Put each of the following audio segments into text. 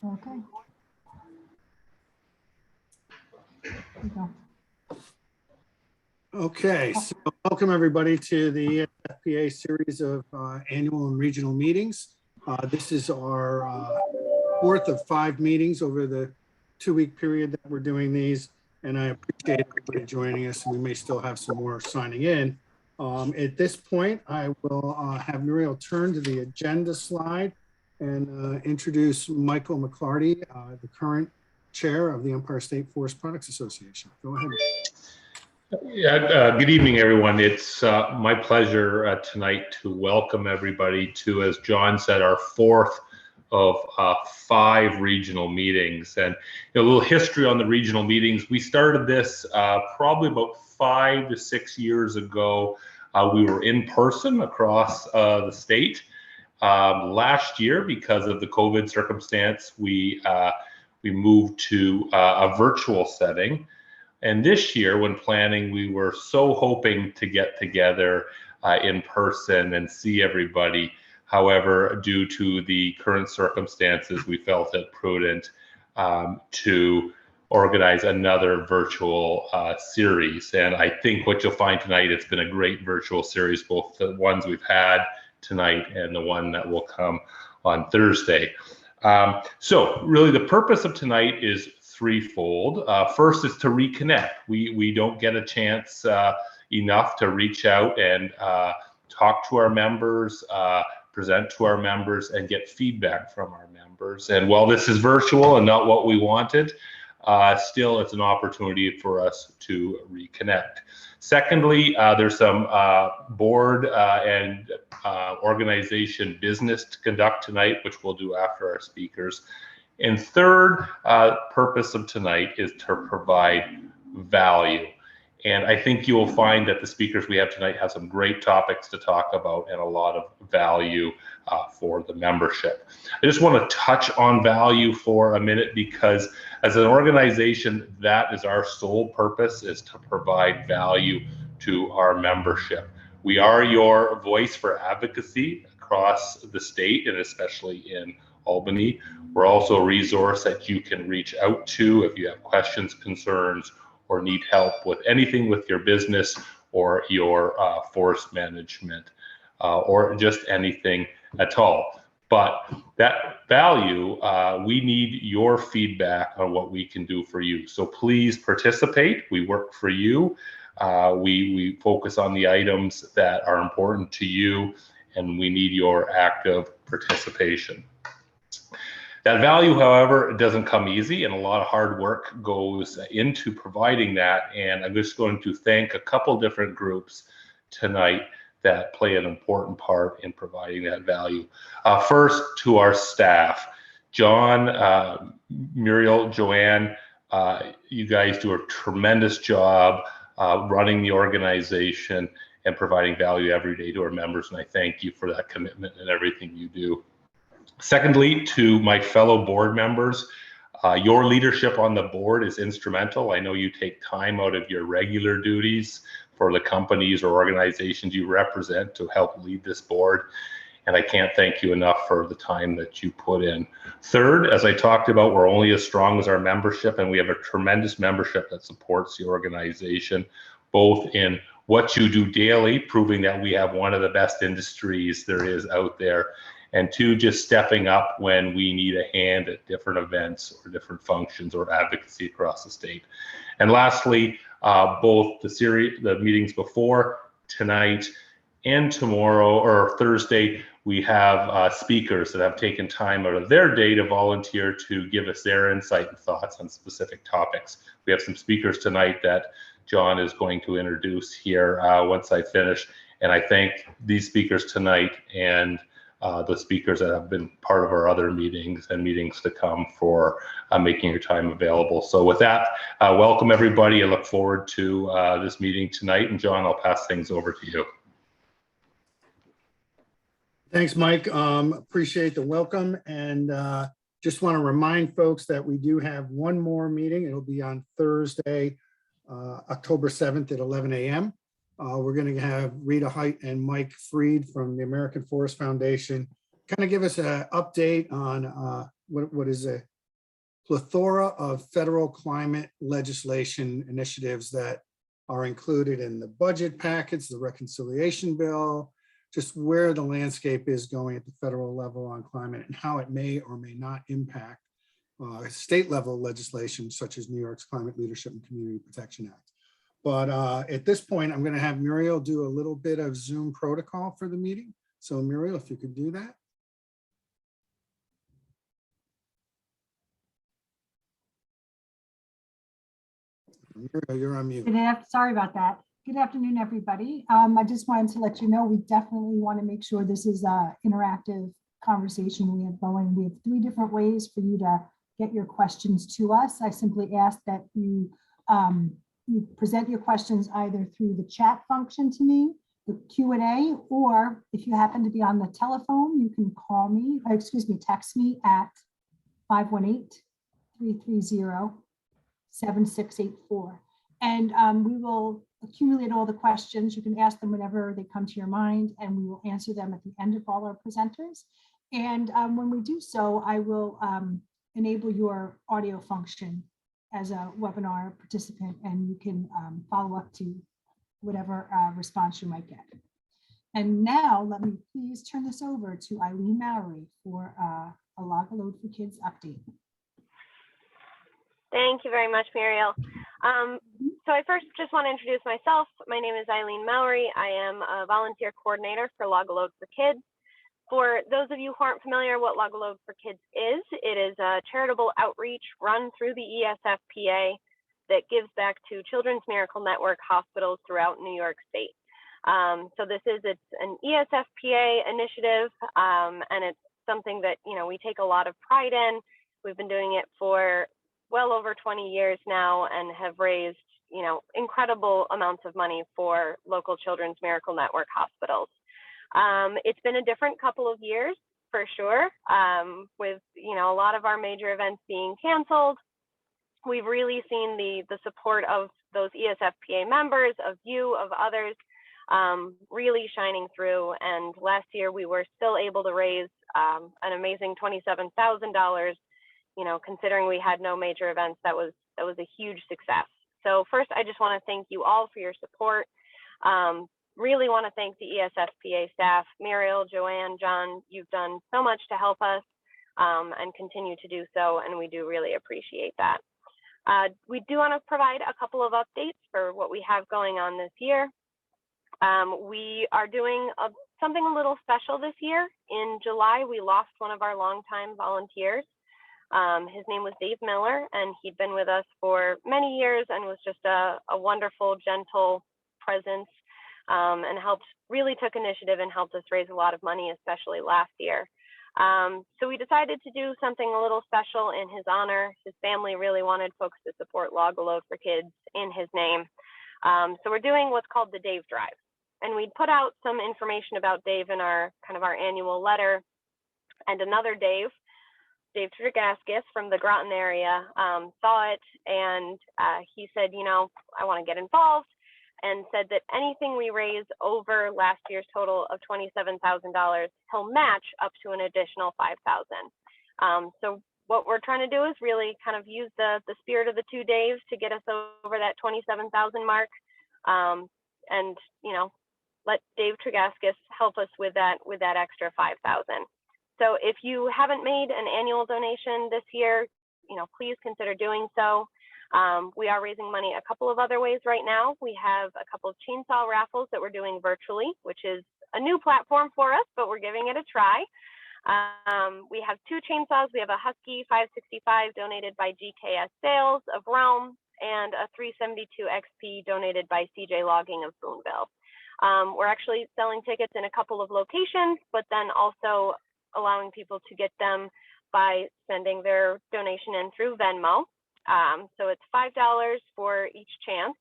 Okay. There you go. Okay, so welcome everybody to the ESFPA series of annual and regional meetings. This is our fourth of 5 meetings over the 2-week period that we're doing these, and I appreciate everybody joining us, and we may still have some more signing in. At this point, I will have Muriel turn to the agenda slide and introduce Michael McClarty, the current chair of the Empire State Forest Products Association. Go ahead. Yeah, good evening, everyone. It's my pleasure tonight to welcome everybody to, as John said, our fourth of 5 regional meetings. And a little history on the regional meetings. We started this probably about 5 to 6 years ago. We were in person across the state. Last year, because of the COVID circumstance, we moved to a virtual setting. And this year, when planning, we were so hoping to get together in person and see everybody. However, due to the current circumstances, we felt it prudent to organize another virtual series. And I think what you'll find tonight, it's been a great virtual series, both the ones we've had tonight and the one that will come on Thursday. So really the purpose of tonight is threefold. First is to reconnect. We don't get a chance enough to reach out and talk to our members, present to our members, and get feedback from our members. And while this is virtual and not what we wanted, still it's an opportunity for us to reconnect. Secondly, there's some board and organization business to conduct tonight, which we'll do after our speakers. And third purpose of tonight is to provide value. And I think you will find that the speakers we have tonight have some great topics to talk about and a lot of value for the membership. I just want to touch on value for a minute, because as an organization, that is our sole purpose, is to provide value to our membership. We are your voice for advocacy across the state, and especially in Albany. We're also a resource that you can reach out to if you have questions, concerns, or need help with anything with your business or your forest management, or just anything at all. But that value, we need your feedback on what we can do for you. So please participate. We work for you. We focus on the items that are important to you, and we need your active participation. That value, however, doesn't come easy, and a lot of hard work goes into providing that. And I'm just going to thank a couple different groups tonight that play an important part in providing that value. First, to our staff, John, Muriel, Joanne, you guys do a tremendous job running the organization and providing value every day to our members, and I thank you for that commitment and everything you do. Secondly, to my fellow board members, your leadership on the board is instrumental. I know you take time out of your regular duties for the companies or organizations you represent to help lead this board, and I can't thank you enough for the time that you put in. Third, as I talked about, we're only as strong as our membership, and we have a tremendous membership that supports the organization, both in what you do daily, proving that we have one of the best industries there is out there, and 2, just stepping up when we need a hand at different events or different functions or advocacy across the state. And lastly, both the meetings before tonight and tomorrow or Thursday, we have speakers that have taken time out of their day to volunteer to give us their insight and thoughts on specific topics. We have some speakers tonight that John is going to introduce here once I finish. And I thank these speakers tonight and the speakers that have been part of our other meetings and meetings to come for making your time available. So with that, welcome everybody. I look forward to this meeting tonight. And John, I'll pass things over to you. Thanks, Mike. Appreciate the welcome. And just want to remind folks that we do have one more meeting. It'll be on Thursday, October 7th at 11 a.m. We're going to have Rita Height and Mike Freed from the American Forest Foundation kind of give us an update on what is plethora of federal climate legislation initiatives that are included in the budget package, the reconciliation bill, just where the landscape is going at the federal level on climate and how it may or may not impact state level legislation such as New York's Climate Leadership and Community Protection Act. But at this point, I'm going to have Muriel do a little bit of Zoom protocol for the meeting. So Muriel, if you could do that. Muriel, you're on mute. Sorry about that. Good afternoon, everybody. I just wanted to let you know we definitely want to make sure this is an interactive conversation we have going. We have 3 different ways for you to get your questions to us. I simply ask that you present your questions either through the chat function to me, the Q&A, or if you happen to be on the telephone, you can call me, text me at 518-330-7684. And we will accumulate all the questions. You can ask them whenever they come to your mind, and we will answer them at the end of all our presenters. And when we do so, I will enable your audio function as a webinar participant, and you can follow up to whatever response you might get. And now let me please turn this over to Eileen Mowry for a Log a Load for Kids update. Thank you very much, Muriel. So I first just want to introduce myself. My name is Eileen Mowry. I am a volunteer coordinator for Log a Load for Kids. For those of you who aren't familiar what Log a Load for Kids is, it is a charitable outreach run through the ESFPA that gives back to Children's Miracle Network hospitals throughout New York State. So it's an ESFPA initiative, and it's something that, you know, we take a lot of pride in. We've been doing it for well over 20 years now and have raised, you know, incredible amounts of money for local Children's Miracle Network hospitals. It's been a different couple of years for sure, with, you know, a lot of our major events being canceled. We've really seen the support of those ESFPA members, of you, of others, really shining through. And last year we were still able to raise an amazing $27,000. You know, considering we had no major events, that was a huge success. So first, I just want to thank you all for your support. Really want to thank the ESFPA staff, Muriel, Joanne, John. You've done so much to help us and continue to do so, and we do really appreciate that. We do want to provide a couple of updates for what we have going on this year. We are doing something a little special this year. In July, we lost one of our longtime volunteers. His name was Dave Miller, and he'd been with us for many years and was just a wonderful, gentle presence, and really took initiative and helped us raise a lot of money, especially last year. So we decided to do something a little special in his honor. His family really wanted folks to support Log a Load for Kids in his name. So we're doing what's called the Dave Drive. And we put out some information about Dave in our annual letter. And another Dave Tregaskis from the Groton area saw it, and he said, you know, I want to get involved, and said that anything we raise over last year's total of $27,000, he'll match up to an additional $5,000. So what we're trying to do is really kind of use the spirit of the 2 Daves to get us over that 27,000 mark, and, you know, let Dave Tregaskis help us with that extra $5,000. So if you haven't made an annual donation this year, you know, please consider doing so. We are raising money a couple of other ways right now. We have a couple of chainsaw raffles that we're doing virtually, which is a new platform for us, but we're giving it a try. We have 2 chainsaws. We have a Husky 565 donated by GKS Sales of Rome, and a 372 XP donated by CJ Logging of Boonville. We're actually selling tickets in a couple of locations, but then also allowing people to get them by sending their donation in through Venmo. So it's $5 for each chance.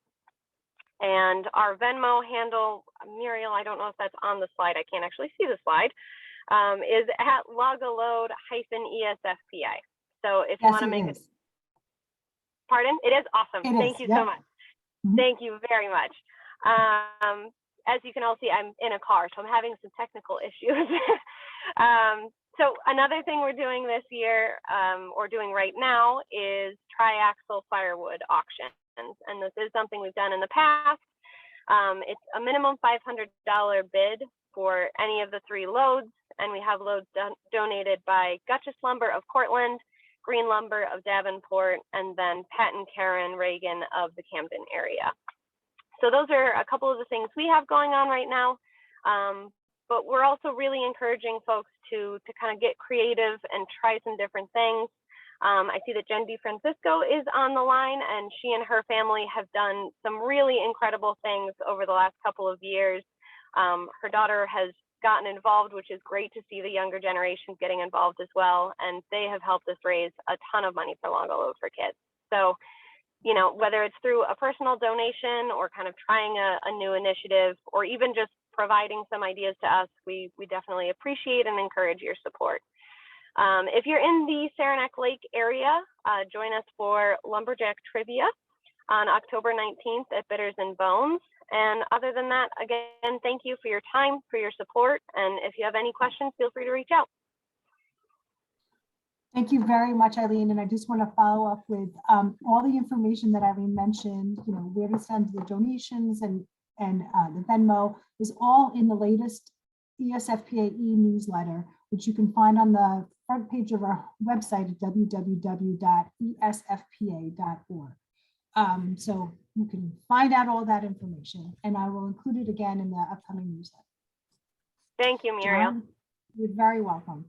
And our Venmo handle, Muriel, I don't know if that's on the slide. I can't actually see the slide, is at logalode-ESFPA. So if you want to make it, pardon? It is awesome. Thank you so much. Thank you very much. As you can all see, I'm in a car, so I'm having some technical issues. So another thing we're doing this year, or doing right now, is triaxle firewood auctions. And this is something we've done in the past. It's a minimum $500 bid for any of the 3 loads. And we have loads donated by Gutchess Lumber of Cortland, Green Lumber of Davenport, and then Pat and Karen Reagan of the Camden area. So those are a couple of the things we have going on right now. But we're also really encouraging folks to kind of get creative and try some different things. I see that Jen DeFrancisco is on the line, and she and her family have done some really incredible things over the last couple of years. Her daughter has gotten involved, which is great to see the younger generations getting involved as well. And they have helped us raise a ton of money for Load for Kids. So, you know, whether it's through a personal donation or kind of trying a new initiative, or even just providing some ideas to us, we definitely appreciate and encourage your support. If you're in the Saranac Lake area, join us for Lumberjack Trivia on October 19th at Bitters and Bones. And other than that, again, thank you for your time, for your support. And if you have any questions, feel free to reach out. Thank you very much, Eileen. And I just want to follow up with all the information that Eileen mentioned, you know, where to send the donations and the Venmo is all in the latest ESFPA newsletter, which you can find on the front page of our website at www.esfpa.org. So you can find out all that information, and I will include it again in the upcoming newsletter. Thank you, Muriel. John, you're very welcome.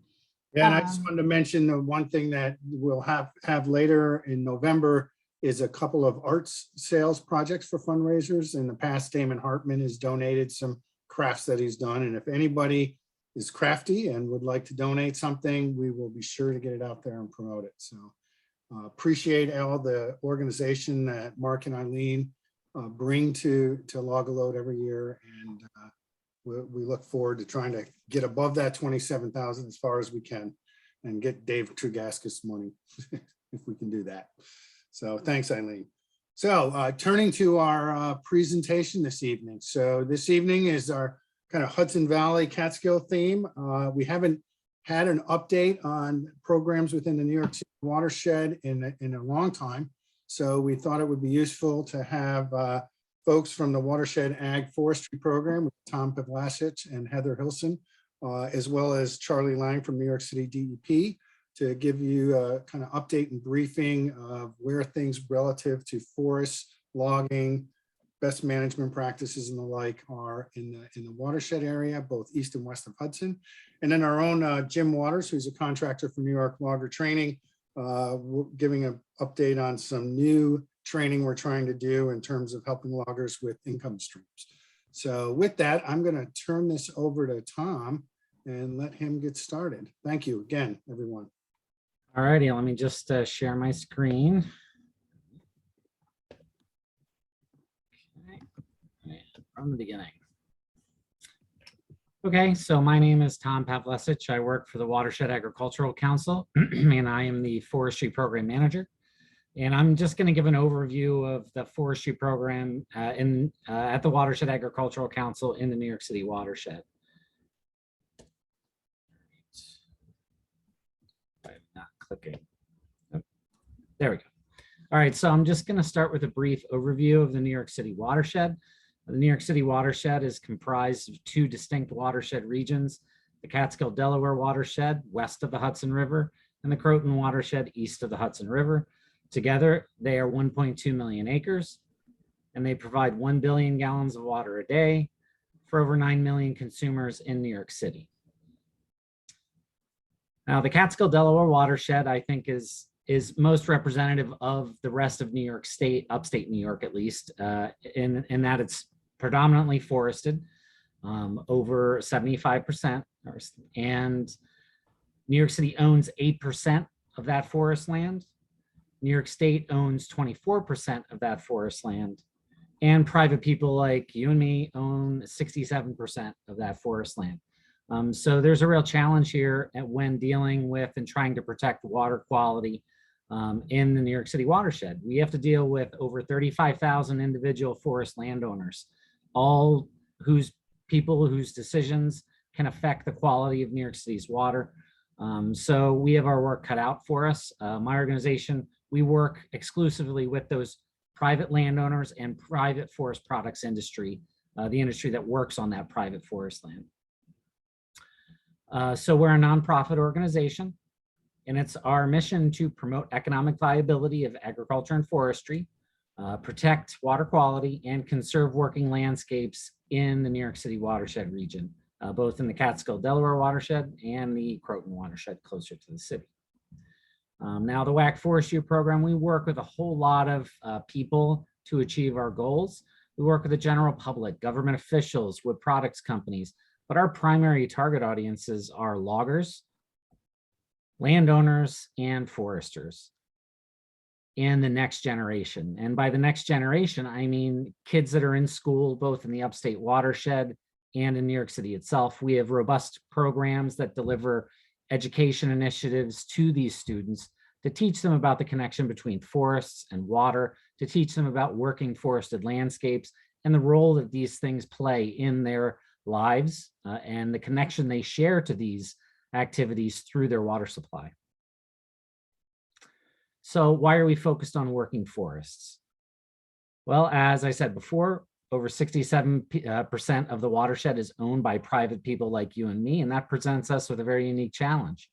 Yeah, and I just wanted to mention the one thing that we'll have later in November is a couple of arts sales projects for fundraisers. In the past, Damon Hartman has donated some crafts that he's done. And if anybody is crafty and would like to donate something, we will be sure to get it out there and promote it. So appreciate all the organization that Mark and Eileen bring to Log-A-Load every year. And we look forward to trying to get above that 27,000 as far as we can and get Dave Trugaskis money if we can do that. So thanks, Eileen. So turning to our presentation this evening. So this evening is our kind of Hudson Valley Catskill theme. We haven't had an update on programs within the New York City watershed in a long time. So we thought it would be useful to have folks from the Watershed Ag Forestry Program with Tom Pavlasich and Heather Hilson, as well as Charlie Lang from New York City DEP, to give you a kind of update and briefing of where things relative to forests, logging, best management practices and the like are in the watershed area, both east and west of Hudson. And then our own Jim Waters, who's a contractor for New York Logger Training, giving an update on some new training we're trying to do in terms of helping loggers with income streams. So with that, I'm going to turn this over to Tom and let him get started. Thank you again, everyone. All righty, let me just share my screen. Okay. From the beginning. Okay, so my name is Tom Pavlasich. I work for the Watershed Agricultural Council, and I am the Forestry Program Manager. And I'm just going to give an overview of the forestry program at the Watershed Agricultural Council in the New York City watershed. I'm not clicking. Oh, there we go. All right, so I'm just going to start with a brief overview of the New York City watershed. The New York City watershed is comprised of 2 distinct watershed regions: the Catskill Delaware watershed west of the Hudson River and the Croton watershed east of the Hudson River. Together, they are 1.2 million acres, and they provide 1 billion gallons of water a day for over 9 million consumers in New York City. Now, the Catskill Delaware watershed, I think, is most representative of the rest of New York State, upstate New York at least, in that it's predominantly forested, over 75%, and New York City owns 8% of that forest land. New York State owns 24% of that forest land, and private people like you and me own 67% of that forest land. So there's a real challenge here when dealing with and trying to protect water quality in the New York City watershed. We have to deal with over 35,000 individual forest landowners, all whose decisions can affect the quality of New York City's water. So we have our work cut out for us. My organization, we work exclusively with those private landowners and private forest products industry, the industry that works on that private forest land. So we're a nonprofit organization, and it's our mission to promote economic viability of agriculture and forestry, protect water quality, and conserve working landscapes in the New York City watershed region, both in the Catskill, Delaware watershed and the Croton watershed closer to the city. Now, the WAC Forest Year program, we work with a whole lot of people to achieve our goals. We work with the general public, government officials, wood products companies, but our primary target audiences are loggers, landowners, and foresters, and the next generation. And by the next generation, I mean kids that are in school, both in the upstate watershed and in New York City itself. We have robust programs that deliver education initiatives to these students to teach them about the connection between forests and water, to teach them about working forested landscapes and the role that these things play in their lives and the connection they share to these activities through their water supply. So why are we focused on working forests? Well, as I said before, over 67% of the watershed is owned by private people like you and me, and that presents us with a very unique challenge.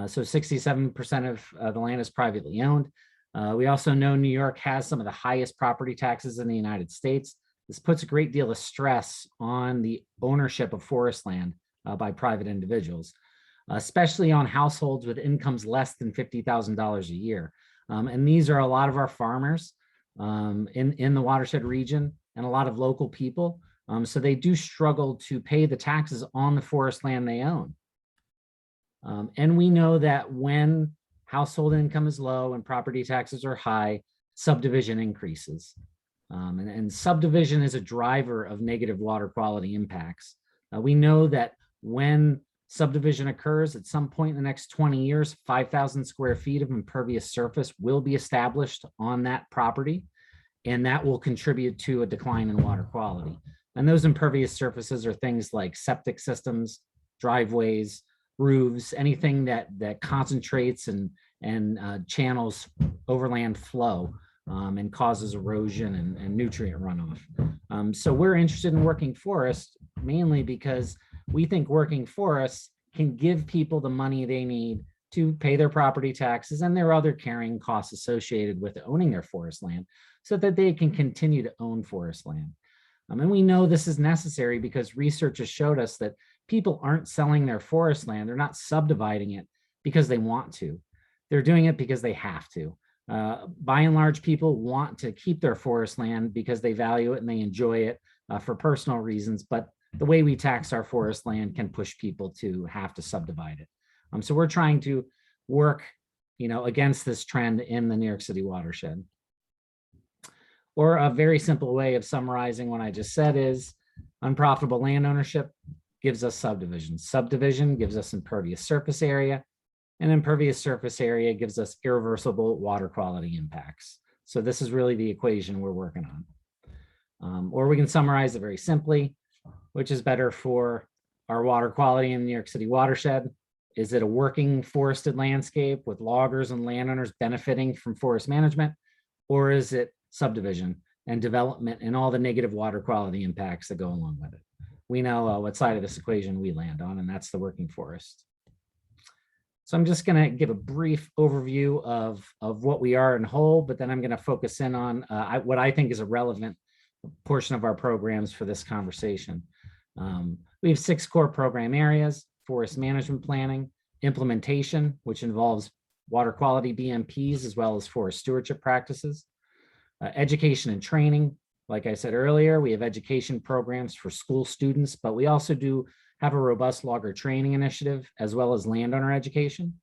So 67% of the land is privately owned. We also know New York has some of the highest property taxes in the United States. This puts a great deal of stress on the ownership of forest land by private individuals, especially on households with incomes less than $50,000 a year. And these are a lot of our farmers in the watershed region and a lot of local people. So they do struggle to pay the taxes on the forest land they own. And we know that when household income is low and property taxes are high, subdivision increases. And subdivision is a driver of negative water quality impacts. We know that when subdivision occurs at some point in the next 20 years, 5,000 square feet of impervious surface will be established on that property, and that will contribute to a decline in water quality. And those impervious surfaces are things like septic systems, driveways, roofs, anything that concentrates and channels overland flow and causes erosion and nutrient runoff. So we're interested in working forests mainly because we think working forests can give people the money they need to pay their property taxes and their other carrying costs associated with owning their forest land so that they can continue to own forest land. And we know this is necessary because research has showed us that people aren't selling their forest land. They're not subdividing it because they want to. They're doing it because they have to. By and large, people want to keep their forest land because they value it and they enjoy it for personal reasons. But the way we tax our forest land can push people to have to subdivide it. So we're trying to work, against this trend in the New York City watershed. Or a very simple way of summarizing what I just said is unprofitable land ownership gives us subdivision. Subdivision gives us impervious surface area, and impervious surface area gives us irreversible water quality impacts. So this is really the equation we're working on. Or we can summarize it very simply, which is better for our water quality in the New York City watershed? Is it a working forested landscape with loggers and landowners benefiting from forest management? Or is it subdivision and development and all the negative water quality impacts that go along with it? We know what side of this equation we land on, and that's the working forest. So I'm just going to give a brief overview of what we are in whole, but then I'm going to focus in on what I think is a relevant portion of our programs for this conversation. We have 6 core program areas: forest management planning, implementation, which involves water quality BMPs, as well as forest stewardship practices, education and training. Like I said earlier, we have education programs for school students, but we also do have a robust logger training initiative, as well as landowner education.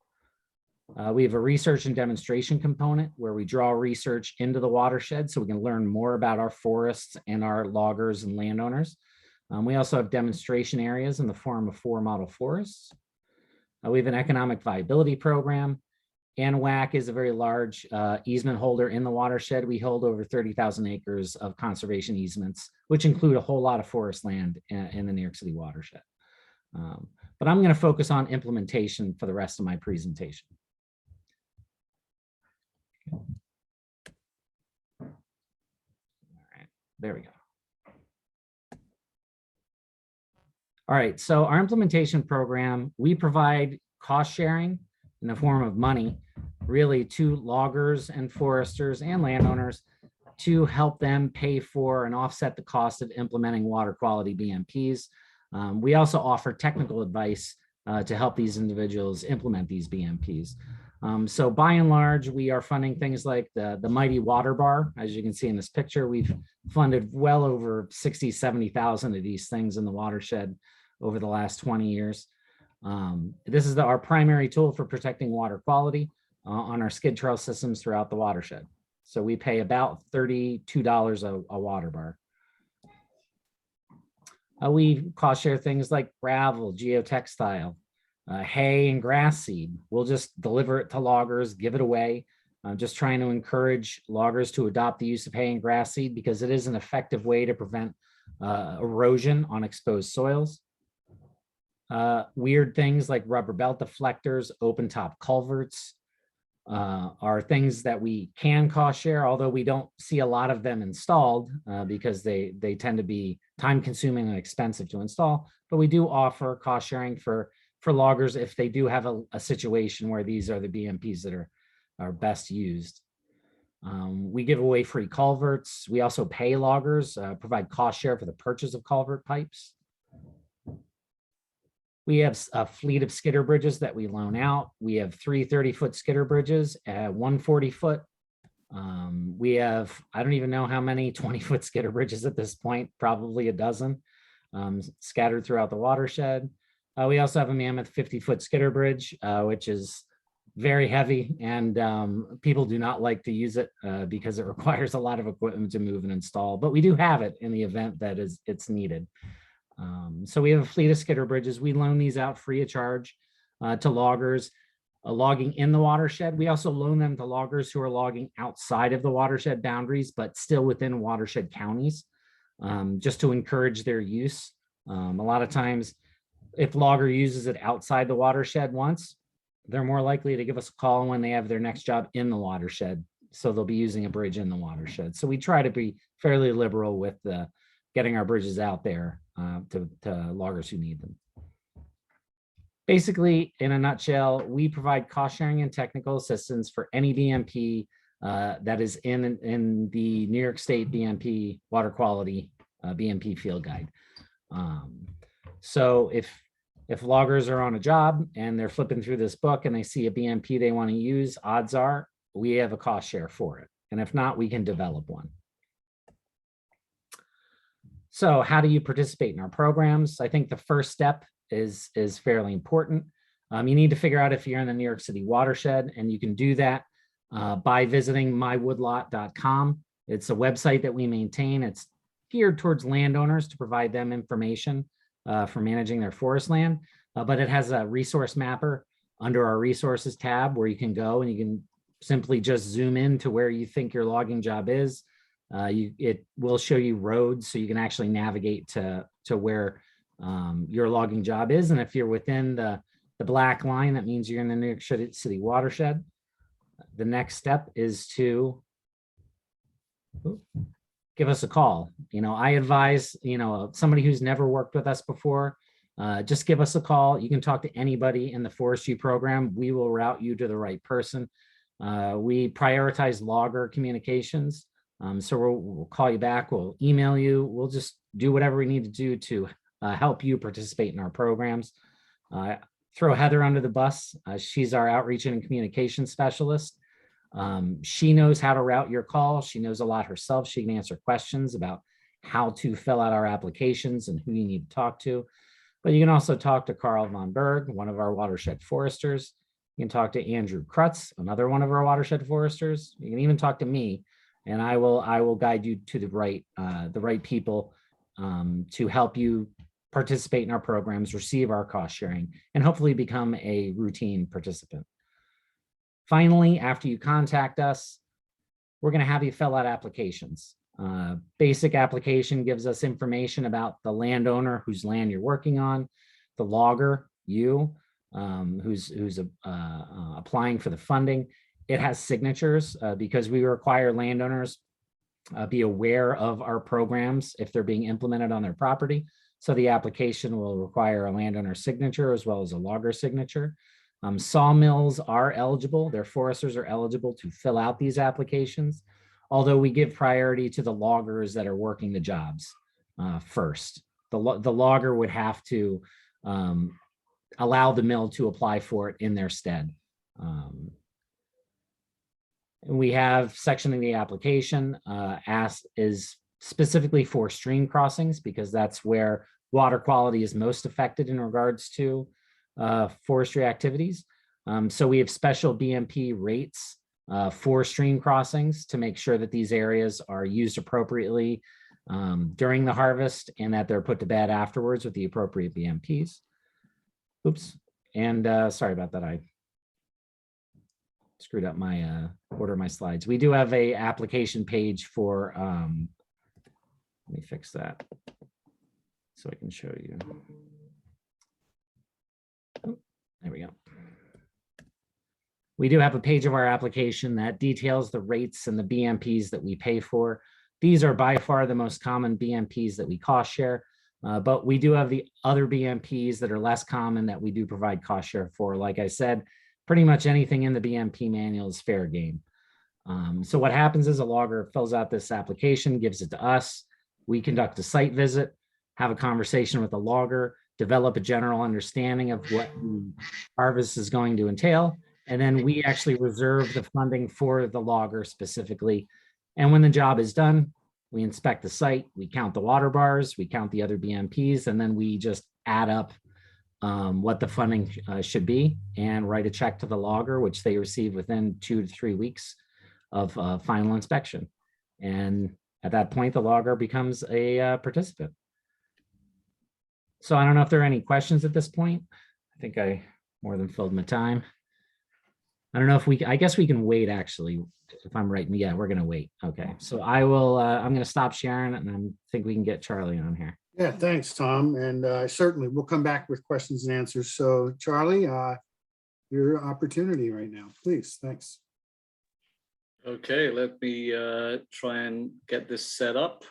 We have a research and demonstration component where we draw research into the watershed so we can learn more about our forests and our loggers and landowners. We also have demonstration areas in the form of 4 model forests. We have an economic viability program, and WAC is a very large easement holder in the watershed. We hold over 30,000 acres of conservation easements, which include a whole lot of forest land in the New York City watershed. but I'm going to focus on implementation for the rest of my presentation. All right, there we go. All right, so our implementation program, we provide cost sharing in the form of money, really, to loggers and foresters and landowners to help them pay for and offset the cost of implementing water quality BMPs. We also offer technical advice to help these individuals implement these BMPs. So by and large, we are funding things like the mighty water bar. As you can see in this picture, we've funded well over 60, 70,000 of these things in the watershed over the last 20 years. This is our primary tool for protecting water quality on our skid trail systems throughout the watershed. So we pay about $32 a water bar. We cost share things like gravel, geotextile, hay and grass seed. We'll just deliver it to loggers, give it away. Just trying to encourage loggers to adopt the use of hay and grass seed because it is an effective way to prevent erosion on exposed soils. Weird things like rubber belt deflectors, open top culverts are things that we can cost share, although we don't see a lot of them installed because they tend to be time consuming and expensive to install. But we do offer cost sharing for loggers if they do have a situation where these are the BMPs that are best used. We give away free culverts. We also pay loggers, provide cost share for the purchase of culvert pipes. We have a fleet of skidder bridges that we loan out. We have 3 30-foot skidder bridges, 1 40-foot. We have, I don't even know how many 20-foot skidder bridges at this point, probably a dozen scattered throughout the watershed. We also have a mammoth 50-foot skidder bridge, which is very heavy, and people do not like to use it because it requires a lot of equipment to move and install, but we do have it in the event that it's needed. So we have a fleet of skidder bridges. We loan these out free of charge to loggers logging in the watershed. We also loan them to loggers who are logging outside of the watershed boundaries, but still within watershed counties, just to encourage their use. A lot of times, if logger uses it outside the watershed once, they're more likely to give us a call when they have their next job in the watershed. So they'll be using a bridge in the watershed. So we try to be fairly liberal with getting our bridges out there to loggers who need them. Basically, in a nutshell, we provide cost sharing and technical assistance for any BMP that is in the New York State BMP water quality BMP field guide. So if loggers are on a job and they're flipping through this book and they see a BMP they want to use, odds are we have a cost share for it. And if not, we can develop one. So how do you participate in our programs? I think the first step is fairly important. You need to figure out if you're in the New York City watershed, and you can do that by visiting mywoodlot.com. It's a website that we maintain. It's geared towards landowners to provide them information for managing their forest land, but it has a resource mapper under our resources tab where you can go and you can simply just zoom in to where you think your logging job is. It will show you roads so you can actually navigate to where your logging job is. And if you're within the black line, that means you're in the New York City watershed. The next step is to give us a call. I advise, somebody who's never worked with us before, just give us a call. You can talk to anybody in the forestry program. We will route you to the right person. We prioritize logger communications. So we'll call you back, we'll email you, we'll just do whatever we need to do to help you participate in our programs. Throw Heather under the bus. She's our outreach and communication specialist. She knows how to route your call. She knows a lot herself. She can answer questions about how to fill out our applications and who you need to talk to. But you can also talk to Carl von Berg, one of our watershed foresters. You can talk to Andrew Krutz, another one of our watershed foresters. You can even talk to me, and I will guide you to the right people to help you participate in our programs, receive our cost sharing, and hopefully become a routine participant. Finally, after you contact us, we're going to have you fill out applications. Basic application gives us information about the landowner whose land you're working on, the logger, you, who's applying for the funding. It has signatures because we require landowners be aware of our programs if they're being implemented on their property. So the application will require a landowner signature as well as a logger signature. Sawmills are eligible, their foresters are eligible to fill out these applications, although we give priority to the loggers that are working the jobs first. The logger would have to allow the mill to apply for it in their stead. We have section of the application is specifically for stream crossings because that's where water quality is most affected in regards to forestry activities. So we have special BMP rates for stream crossings to make sure that these areas are used appropriately during the harvest and that they're put to bed afterwards with the appropriate BMPs. Oops, and sorry about that. I screwed up my order of my slides. We do have a application page for, let me fix that so I can show you. Oh, there we go. We do have a page of our application that details the rates and the BMPs that we pay for. These are by far the most common BMPs that we cost share, but we do have the other BMPs that are less common that we do provide cost share for. Like I said, pretty much anything in the BMP manual is fair game. So what happens is a logger fills out this application, gives it to us. We conduct a site visit, have a conversation with the logger, develop a general understanding of what the harvest is going to entail. And then we actually reserve the funding for the logger specifically. And when the job is done, we inspect the site, we count the water bars, we count the other BMPs, and then we just add up what the funding should be and write a check to the logger, which they receive within 2 to 3 weeks of final inspection. And at that point, the logger becomes a participant. So I don't know if there are any questions at this point. I think I more than filled my time. I don't know if I guess we can wait actually, if I'm right. Yeah, we're gonna wait. Okay, so I will, I'm gonna stop sharing and I think we can get Charlie on here. Yeah, thanks, Tom. And certainly we'll come back with questions and answers. So Charlie, your opportunity right now, please. Thanks. Okay, let me try and get this set up.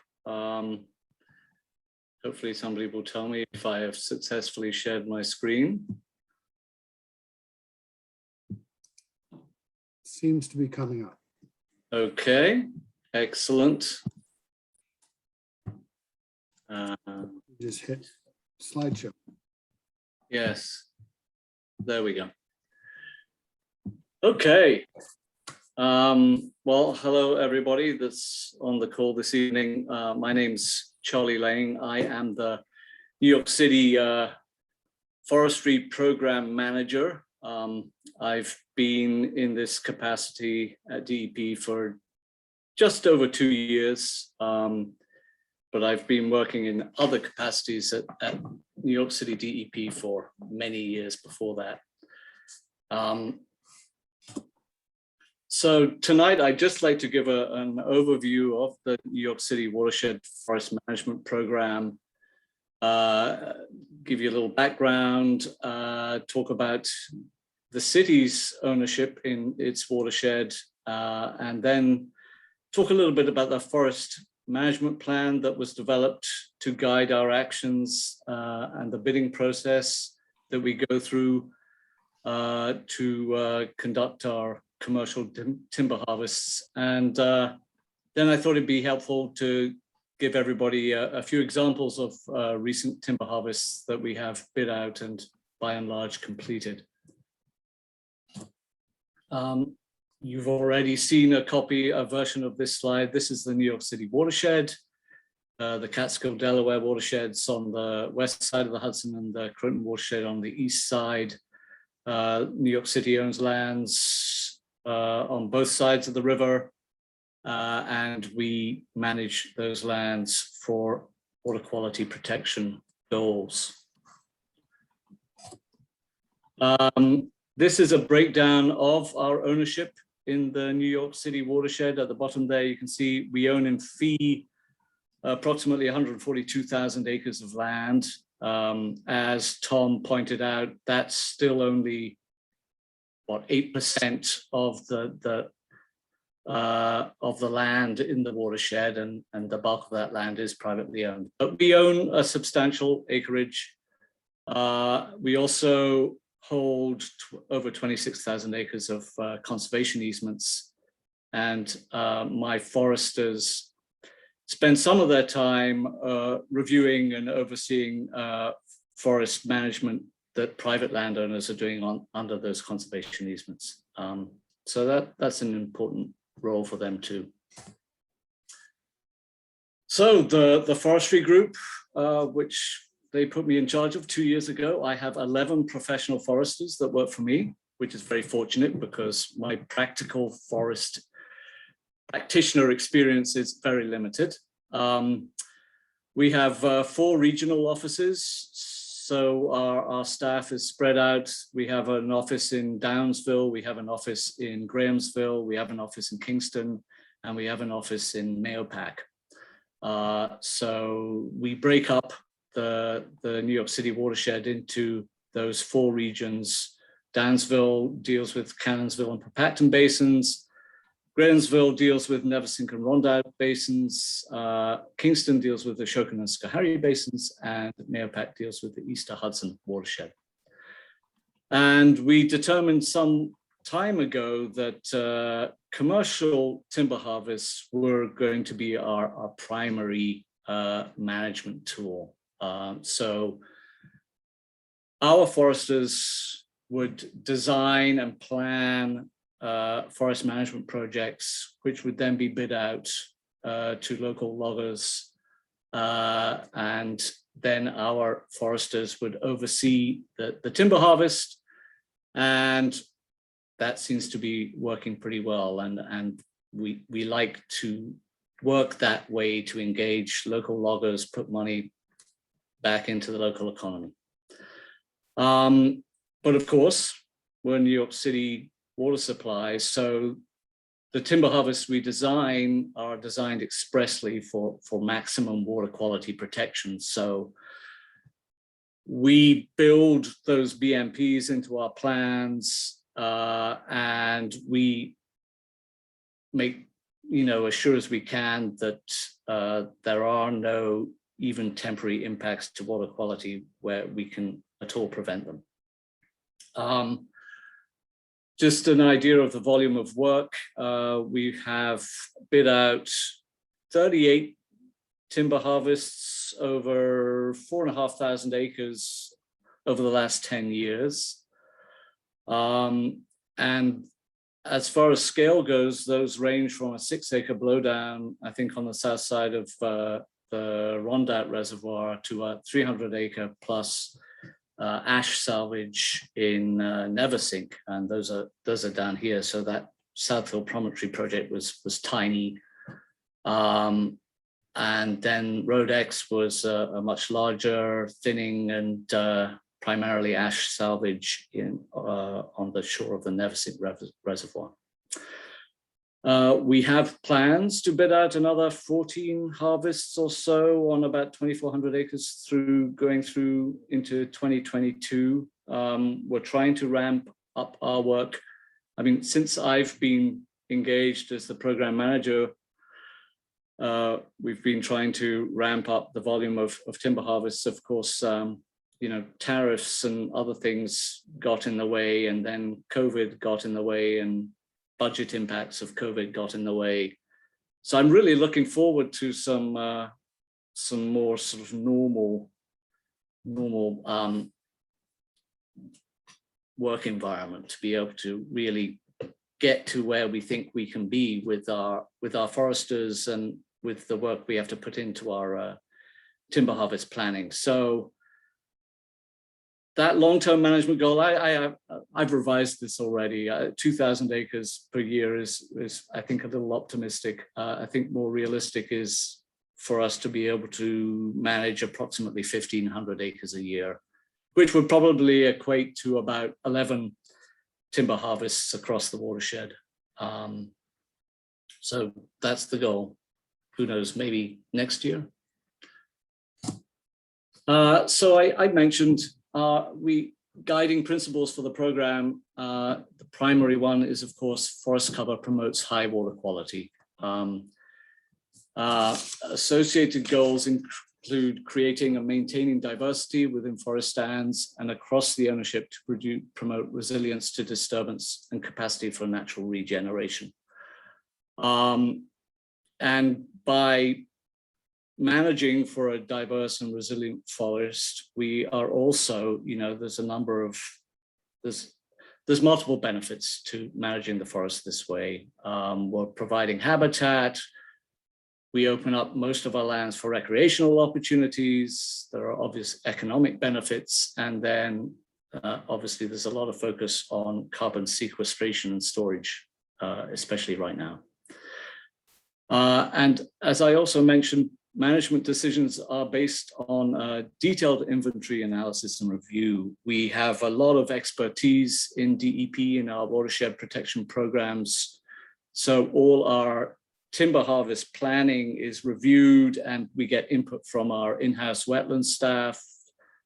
Hopefully somebody will tell me if I have successfully shared my screen. Seems to be coming up. Okay, excellent. Just hit slideshow. Yes, there we go. Okay. Well, hello everybody that's on the call this evening. My name's Charlie Lane. I am the New York City Forestry Program Manager. I've been in this capacity at DEP for just over 2 years, but I've been working in other capacities at New York City DEP for many years before that. So tonight, I'd just like to give an overview of the New York City Watershed Forest Management Program, give you a little background, talk about the city's ownership in its watershed, and then talk a little bit about the forest management plan that was developed to guide our actions and the bidding process that we go through to conduct our commercial timber harvests. And then I thought it'd be helpful to give everybody a few examples of recent timber harvests that we have bid out and by and large completed. You've already seen a version of this slide. This is the New York City watershed. The Catskill, Delaware watersheds on the west side of the Hudson and the Croton watershed on the east side. New York City owns lands on both sides of the river, and we manage those lands for water quality protection goals. This is a breakdown of our ownership in the New York City watershed. At the bottom there, you can see we own in fee approximately 142,000 acres of land. As Tom pointed out, that's still only, what, 8% of the land in the watershed, and the bulk of that land is privately owned. But we own a substantial acreage. We also hold over 26,000 acres of conservation easements, and my foresters spend some of their time reviewing and overseeing forest management that private landowners are doing under those conservation easements. So that's an important role for them too. So the forestry group, which they put me in charge of 2 years ago, I have 11 professional foresters that work for me, which is very fortunate because my practical forest practitioner experience is very limited. We have 4 regional offices, so our staff is spread out. We have an office in Downsville, we have an office in Grahamsville, we have an office in Kingston, and we have an office in Mahopac. So we break up the New York City watershed into those 4 regions. Downsville deals with Cannonsville and Propacton basins. Grahamsville deals with Neversink and Rondout basins. Kingston deals with the Shokin and Schoharie basins, and Mahopac deals with the Easter Hudson watershed. And we determined some time ago that commercial timber harvests were going to be our primary management tool. So our foresters would design and plan forest management projects, which would then be bid out to local loggers. And then our foresters would oversee the timber harvest. And that seems to be working pretty well. And we like to work that way to engage local loggers, put money back into the local economy. But of course, we're New York City water supply, so the timber harvests we design are designed expressly for maximum water quality protection. So we build those BMPs into our plans, and we make, as sure as we can that there are no even temporary impacts to water quality where we can at all prevent them. Just an idea of the volume of work, we have bid out 38 timber harvests over 4,500 acres over the last 10 years. And as far as scale goes, those range from a 6-acre blowdown, I think on the south side of the Rondout Reservoir, to a 300-acre plus ash salvage in Neversink, and those are down here. So that Southfield Promontory project was tiny, and then Road X was a much larger thinning and primarily ash salvage on the shore of the Neversink Reservoir. We have plans to bid out another 14 harvests or so on about 2,400 acres going through into 2022. We're trying to ramp up our work. I mean, since I've been engaged as the program manager, we've been trying to ramp up the volume of timber harvests. Of course, tariffs and other things got in the way, and then COVID got in the way, and budget impacts of COVID got in the way. So I'm really looking forward to some more sort of normal work environment, to be able to really get to where we think we can be with our foresters and with the work we have to put into our timber harvest planning. So that long-term management goal, I've revised this already. 2,000 acres per year is I think a little optimistic. I think more realistic is for us to be able to manage approximately 1,500 acres a year, which would probably equate to about 11 timber harvests across the watershed. So that's the goal. Who knows, maybe next year. So I mentioned we guiding principles for the program. The primary one is, of course, forest cover promotes high water quality. Associated goals include creating and maintaining diversity within forest stands and across the ownership to promote resilience to disturbance and capacity for natural regeneration. And by managing for a diverse and resilient forest, we are also, there's a number of, there's multiple benefits to managing the forest this way. We're providing habitat. We open up most of our lands for recreational opportunities. There are obvious economic benefits. And then obviously there's a lot of focus on carbon sequestration and storage, especially right now. And as I also mentioned, management decisions are based on detailed inventory analysis and review. We have a lot of expertise in DEP in our watershed protection programs. So all our timber harvest planning is reviewed and we get input from our in-house wetland staff,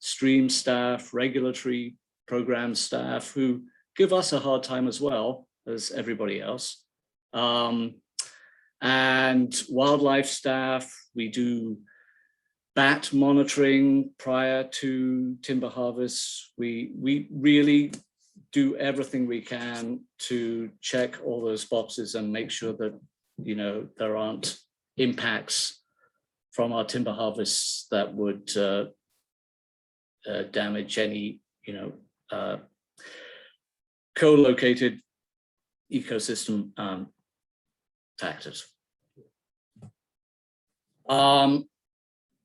stream staff, regulatory program staff who give us a hard time as well as everybody else. And wildlife staff, we do bat monitoring prior to timber harvest. We really do everything we can to check all those boxes and make sure that there aren't impacts from our timber harvests that would damage any co-located ecosystem factors.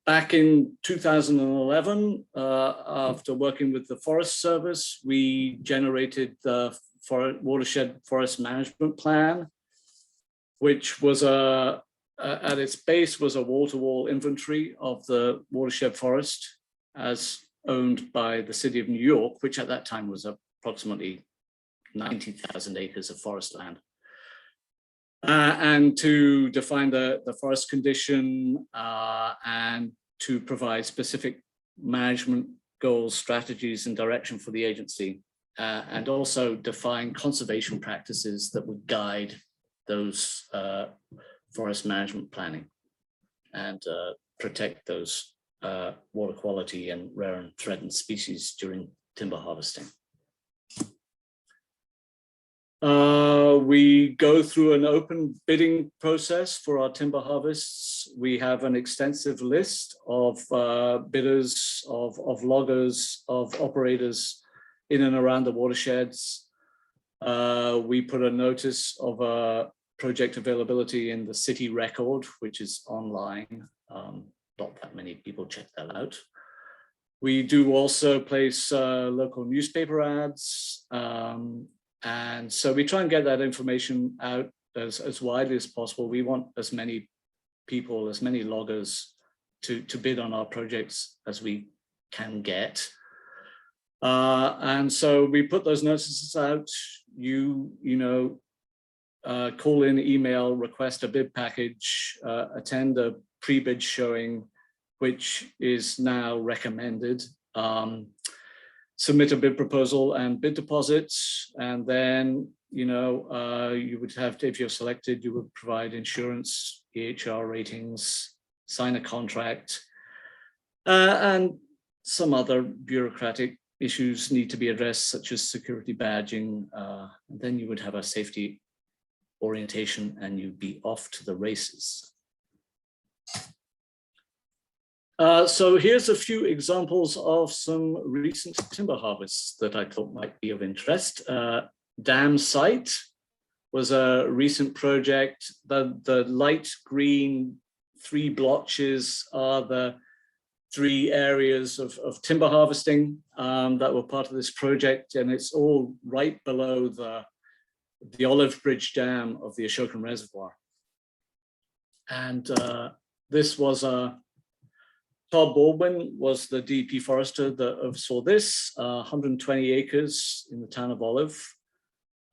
Back in 2011, after working with the Forest Service, we generated the Watershed Forest Management Plan, which was at its base was a wall-to-wall inventory of the watershed forest as owned by the City of New York, which at that time was approximately 90,000 acres of forest land. And to define the forest condition and to provide specific management goals, strategies, and direction for the agency, and also define conservation practices that would guide those forest management planning and protect those water quality and rare and threatened species during timber harvesting. We go through an open bidding process for our timber harvests. We have an extensive list of bidders, of loggers, of operators in and around the watersheds. We put a notice of project availability in the city record, which is online. Not that many people check that out. We do also place local newspaper ads. And so we try and get that information out as widely as possible. We want as many people, as many loggers to bid on our projects as we can get. And so we put those notices out. Call in, email, request a bid package, attend a pre-bid showing, which is now recommended. Submit a bid proposal and bid deposits, and then you would have to, if you're selected, you would provide insurance, EHR ratings, sign a contract, and some other bureaucratic issues need to be addressed, such as security badging. And then you would have a safety orientation, and you'd be off to the races. So here's a few examples of some recent timber harvests that I thought might be of interest. Dam Site was a recent project. The light green 3 blotches are the 3 areas of timber harvesting that were part of this project, and it's all right below the Olive Bridge Dam of the Ashokan Reservoir. And this was Todd Baldwin was the DEP forester that oversaw this, 120 acres in the town of Olive,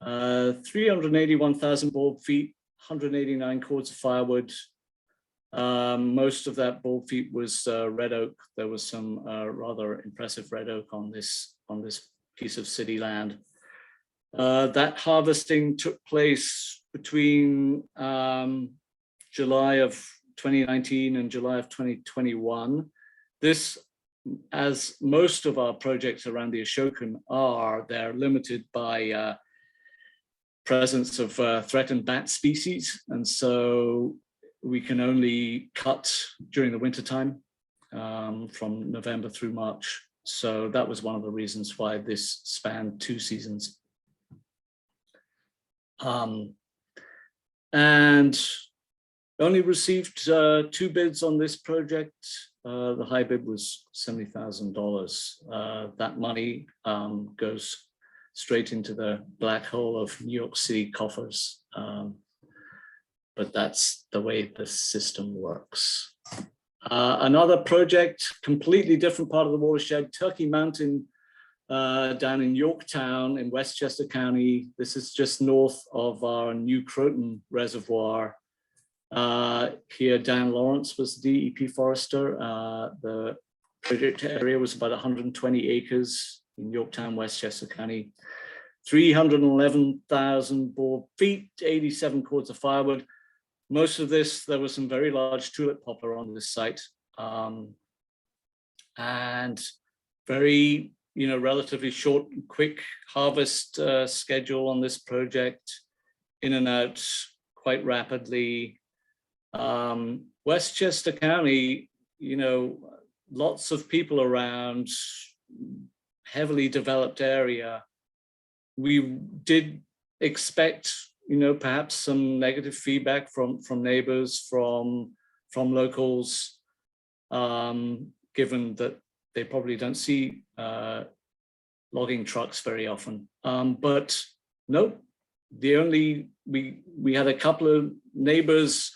381,000 bulb feet, 189 cords of firewood, Most of that board feet was red oak. There was some rather impressive red oak on this piece of city land. That harvesting took place between July of 2019 and July of 2021. This, as most of our projects around the Ashokan are, they're limited by presence of threatened bat species. And so we can only cut during the wintertime from November through March. So that was one of the reasons why this spanned 2 seasons. And only received 2 bids on this project. The high bid was $70,000. That money goes straight into the black hole of New York City coffers. But that's the way the system works. Another project, completely different part of the watershed, Turkey Mountain down in Yorktown in Westchester County. This is just north of our New Croton Reservoir. Here, Dan Lawrence was the DEP forester. The project area was about 120 acres in Yorktown, Westchester County. 311,000 board feet, 87 cords of firewood. Most of this, there was some very large tulip poplar on this site, and very, relatively short and quick harvest schedule on this project, in and out quite rapidly. Westchester County, lots of people around, heavily developed area. We did expect, perhaps some negative feedback from neighbors, from locals, given that they probably don't see logging trucks very often. But no, we had a couple of neighbors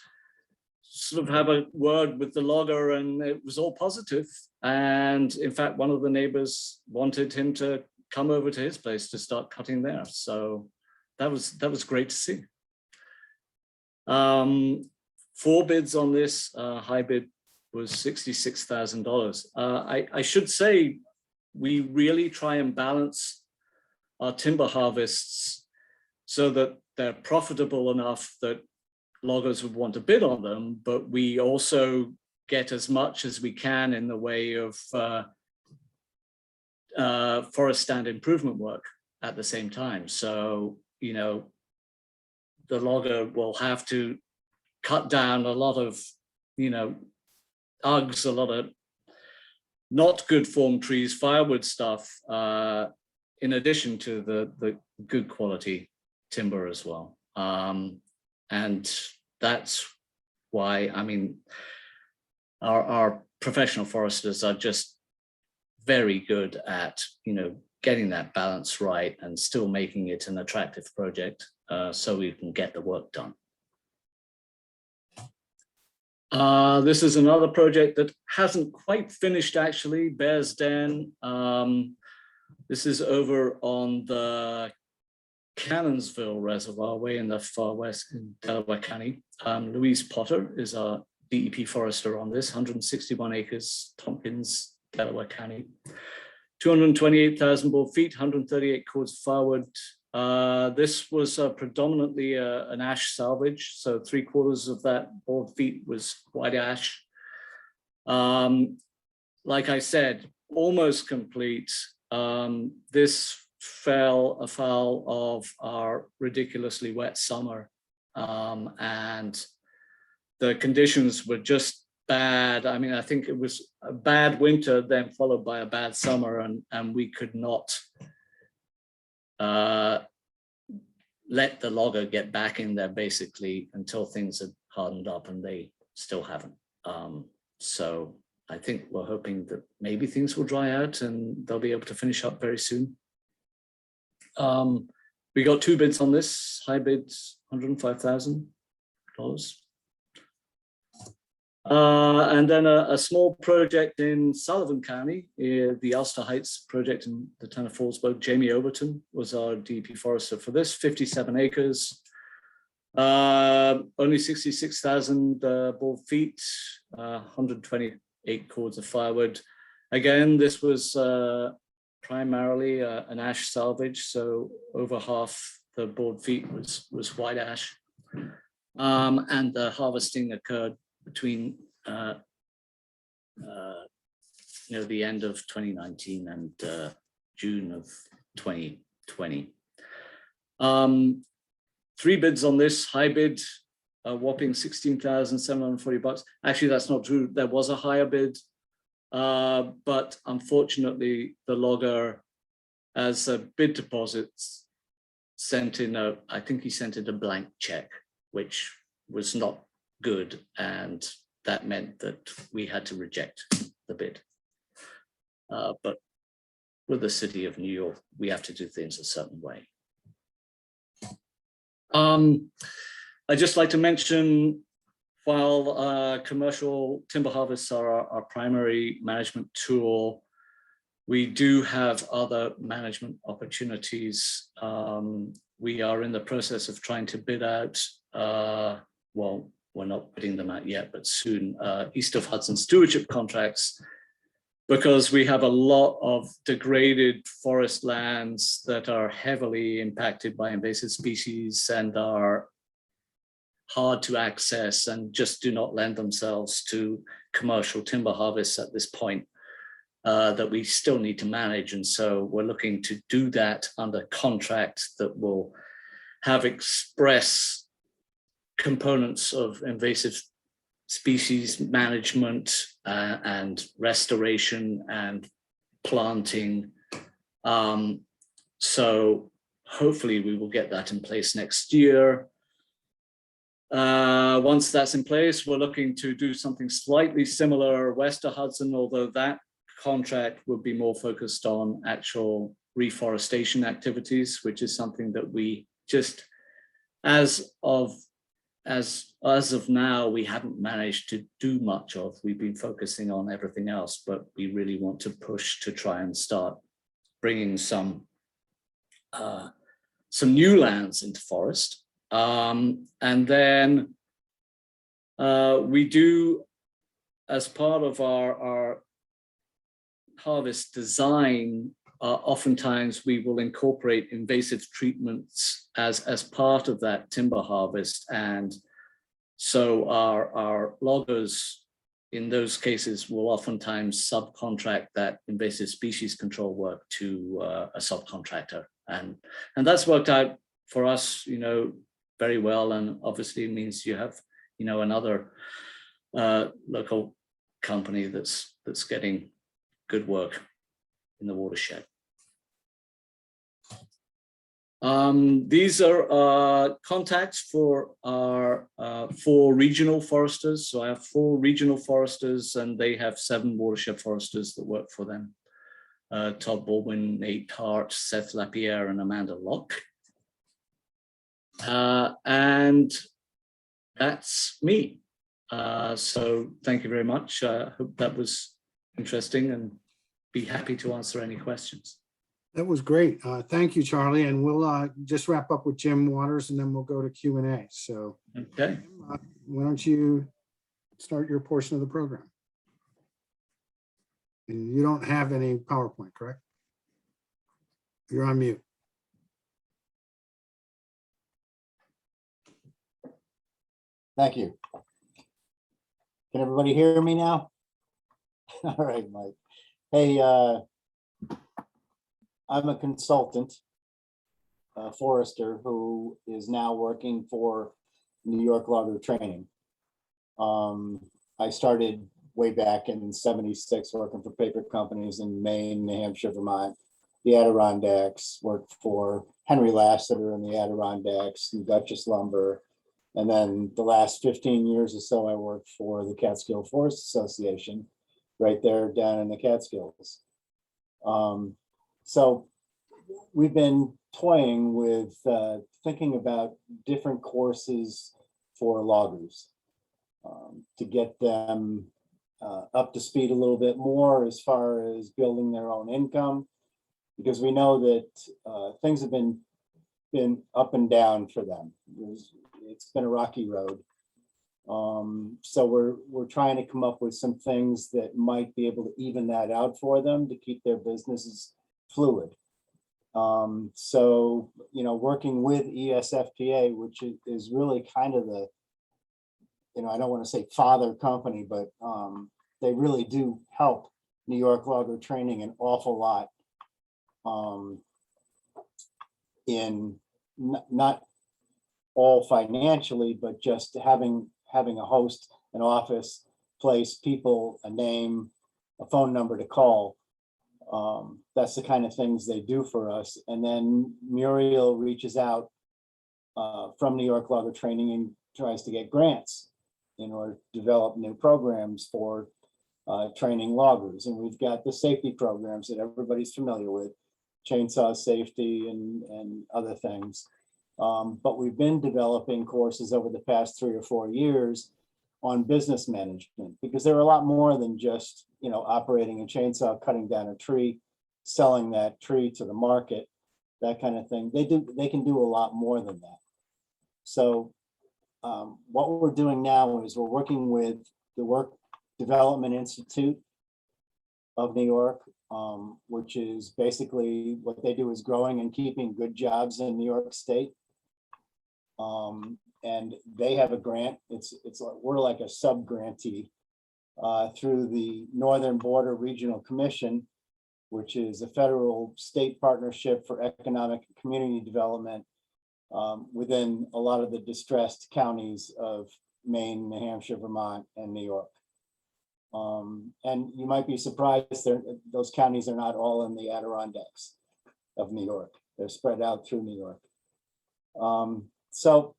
sort of have a word with the logger, and it was all positive. And in fact, one of the neighbors wanted him to come over to his place to start cutting there. So that was great to see. 4 bids on this. High bid was $66,000. I should say we really try and balance our timber harvests so that they're profitable enough that loggers would want to bid on them, but we also get as much as we can in the way of forest stand improvement work at the same time. So, the logger will have to cut down a lot of, ugs, a lot of not good form trees, firewood stuff, in addition to the good quality timber as well. And that's why, our professional foresters are just very good at, getting that balance right and still making it an attractive project, so we can get the work done. This is another project that hasn't quite finished, actually, Bear's Den. This is over on the Cannonsville Reservoir, way in the far west in Delaware County. Louise Potter is our DEP forester on this, 161 acres, Tompkins, Delaware County. 228,000 board feet, 138 cords of firewood. This was predominantly an ash salvage, so 3/4 of that board feet was white ash. Like I said, almost complete. This fell afoul of our ridiculously wet summer, and the conditions were just bad. I think it was a bad winter, then followed by a bad summer, and we could not let the logger get back in there basically until things had hardened up, and they still haven't. So I think we're hoping that maybe things will dry out and they'll be able to finish up very soon. We got 2 bids on this. High bids, $105,000. And then a small project in Sullivan County, the Ulster Heights project in the town of Fallsburg. Jamie Overton was our DEP forester for this, 57 acres. Only 66,000 board feet, 128 cords of firewood. Again, this was primarily an ash salvage, so over half the board feet was white ash. And the harvesting occurred between the end of 2019 and June of 2020. 3 bids on this, high bid, a whopping $16,740. Actually, that's not true. There was a higher bid, but unfortunately, the logger, as a bid deposit, sent in I think he sent in a blank check, which was not good, and that meant that we had to reject the bid. But with the city of New York, we have to do things a certain way. I'd just like to mention, while commercial timber harvests are our primary management tool, we do have other management opportunities. We are in the process of trying to bid out, well, we're not bidding them out yet, but soon, east of Hudson stewardship contracts, because we have a lot of degraded forest lands that are heavily impacted by invasive species and are hard to access and just do not lend themselves to commercial timber harvests at this point, that we still need to manage. And so we're looking to do that under contract that will have express components of invasive species management and restoration and planting. So hopefully we will get that in place next year. Once that's in place, we're looking to do something slightly similar west of Hudson, although that contract would be more focused on actual reforestation activities, which is something that we just, as of now, we haven't managed to do much of. We've been focusing on everything else, but we really want to push to try and start bringing some new lands into forest. And then we do, as part of our harvest design, oftentimes we will incorporate invasive treatments as part of that timber harvest. And so our loggers in those cases will oftentimes subcontract that invasive species control work to a subcontractor. And that's worked out for us, very well. And obviously it means you have, another local company that's getting good work in the watershed. These are contacts for our 4 regional foresters. So I have 4 regional foresters, and they have 7 watershed foresters that work for them. Todd Baldwin, Nate Hart, Seth Lapierre, and Amanda Locke. And that's me. So thank you very much. I hope that was interesting, and be happy to answer any questions. That was great. Thank you, Charlie. And we'll just wrap up with Jim Waters, and then we'll go to Q&A. So okay. Why don't you start your portion of the program? And you don't have any PowerPoint, correct? You're on mute. Thank you. Can everybody hear me now? All right, Mike. Hey, I'm a consultant, forester, who is now working for New York Logger Training. I started way back in '76 working for paper companies in Maine, New Hampshire, Vermont, the Adirondacks, worked for Henry Lassiter in the Adirondacks and Dutchess Lumber. And then the last 15 years or so, I worked for the Catskill Forest Association right there down in the Catskills. So we've been toying with thinking about different courses for loggers to get them up to speed a little bit more as far as building their own income, because we know that things have been up and down for them. it's been a rocky road. So we're trying to come up with some things that might be able to even that out for them to keep their businesses fluid. So, working with ESFPA, which is really kind of the, I don't want to say father company, but they really do help New York Logger Training an awful lot in not all financially, but just having a host, an office, place, people, a name, a phone number to call. That's the kind of things they do for us. And then Muriel reaches out from New York Logger Training and tries to get grants in order to develop new programs for training loggers. And we've got the safety programs that everybody's familiar with, chainsaw safety and other things. But we've been developing courses over the past 3 or 4 years on business management, because they're a lot more than just, operating a chainsaw, cutting down a tree, selling that tree to the market, that kind of thing. They can do a lot more than that. So what we're doing now is we're working with the Work Development Institute of New York, which is basically what they do is growing and keeping good jobs in New York State. And they have a grant. It's like we're like a sub grantee through the Northern Border Regional Commission, which is a federal state partnership for economic and community development within a lot of the distressed counties of Maine, New Hampshire, Vermont, and New York. And you might be surprised those counties are not all in the Adirondacks of New York. They're spread out through New York. So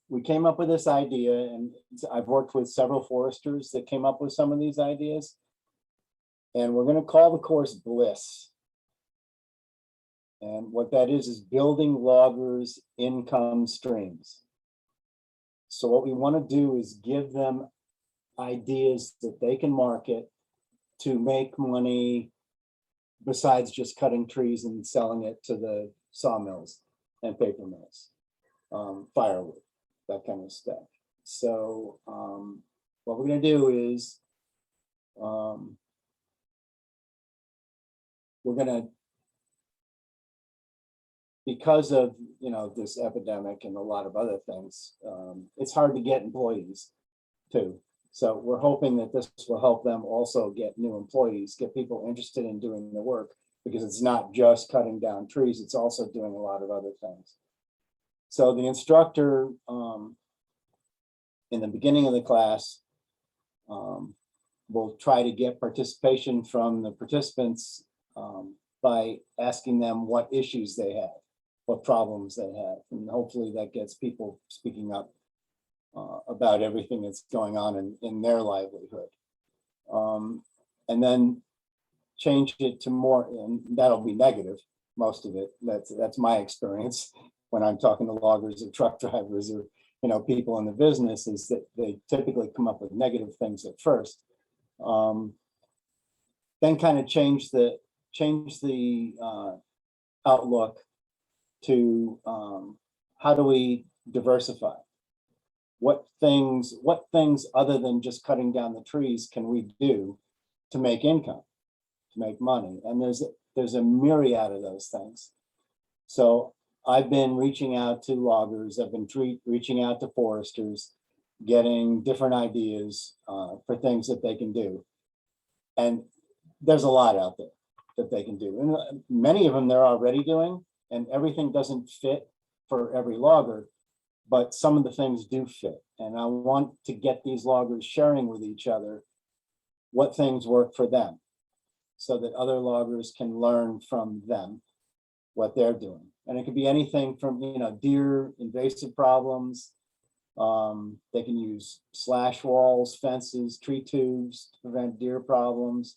we came up with this idea, and I've worked with several foresters that came up with some of these ideas. And we're going to call the course Bliss. And what that is building loggers' income streams. So what we want to do is give them ideas that they can market to make money besides just cutting trees and selling it to the sawmills and paper mills, firewood, that kind of stuff. So what we're going to do is we're going to, because of this epidemic and a lot of other things, it's hard to get employees too. So we're hoping that this will help them also get new employees, get people interested in doing the work, because it's not just cutting down trees, it's also doing a lot of other things. So the instructor in the beginning of the class will try to get participation from the participants by asking them what issues they have, what problems they have, and hopefully that gets people speaking up about everything that's going on in their livelihood. And then change it to more, and that'll be negative, most of it. That's my experience when I'm talking to loggers or truck drivers or people in the business, is that they typically come up with negative things at first. Then kind of change the outlook to how do we diversify? What things other than just cutting down the trees can we do to make income, to make money? And there's a myriad of those things. So I've been reaching out to loggers, I've been reaching out to foresters, getting different ideas for things that they can do. And there's a lot out there that they can do. And many of them they're already doing, and everything doesn't fit for every logger, but some of the things do fit. And I want to get these loggers sharing with each other what things work for them, so that other loggers can learn from them what they're doing. And it could be anything from, deer invasive problems. They can use slash walls, fences, tree tubes to prevent deer problems.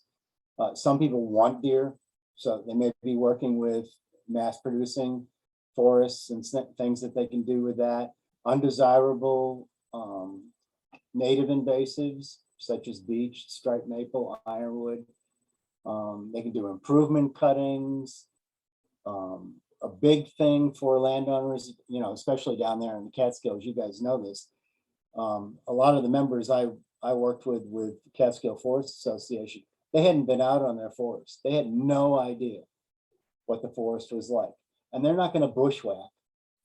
Some people want deer, so they may be working with mass producing forests and things that they can do with that. Undesirable native invasives such as beech, striped maple, ironwood. They can do improvement cuttings, a big thing for landowners, you know, especially down there in the Catskills. You guys know this. A lot of the members I worked with the Catskill Forest Association, they hadn't been out on their forest. They had no idea what the forest was like. And they're not going to bushwhack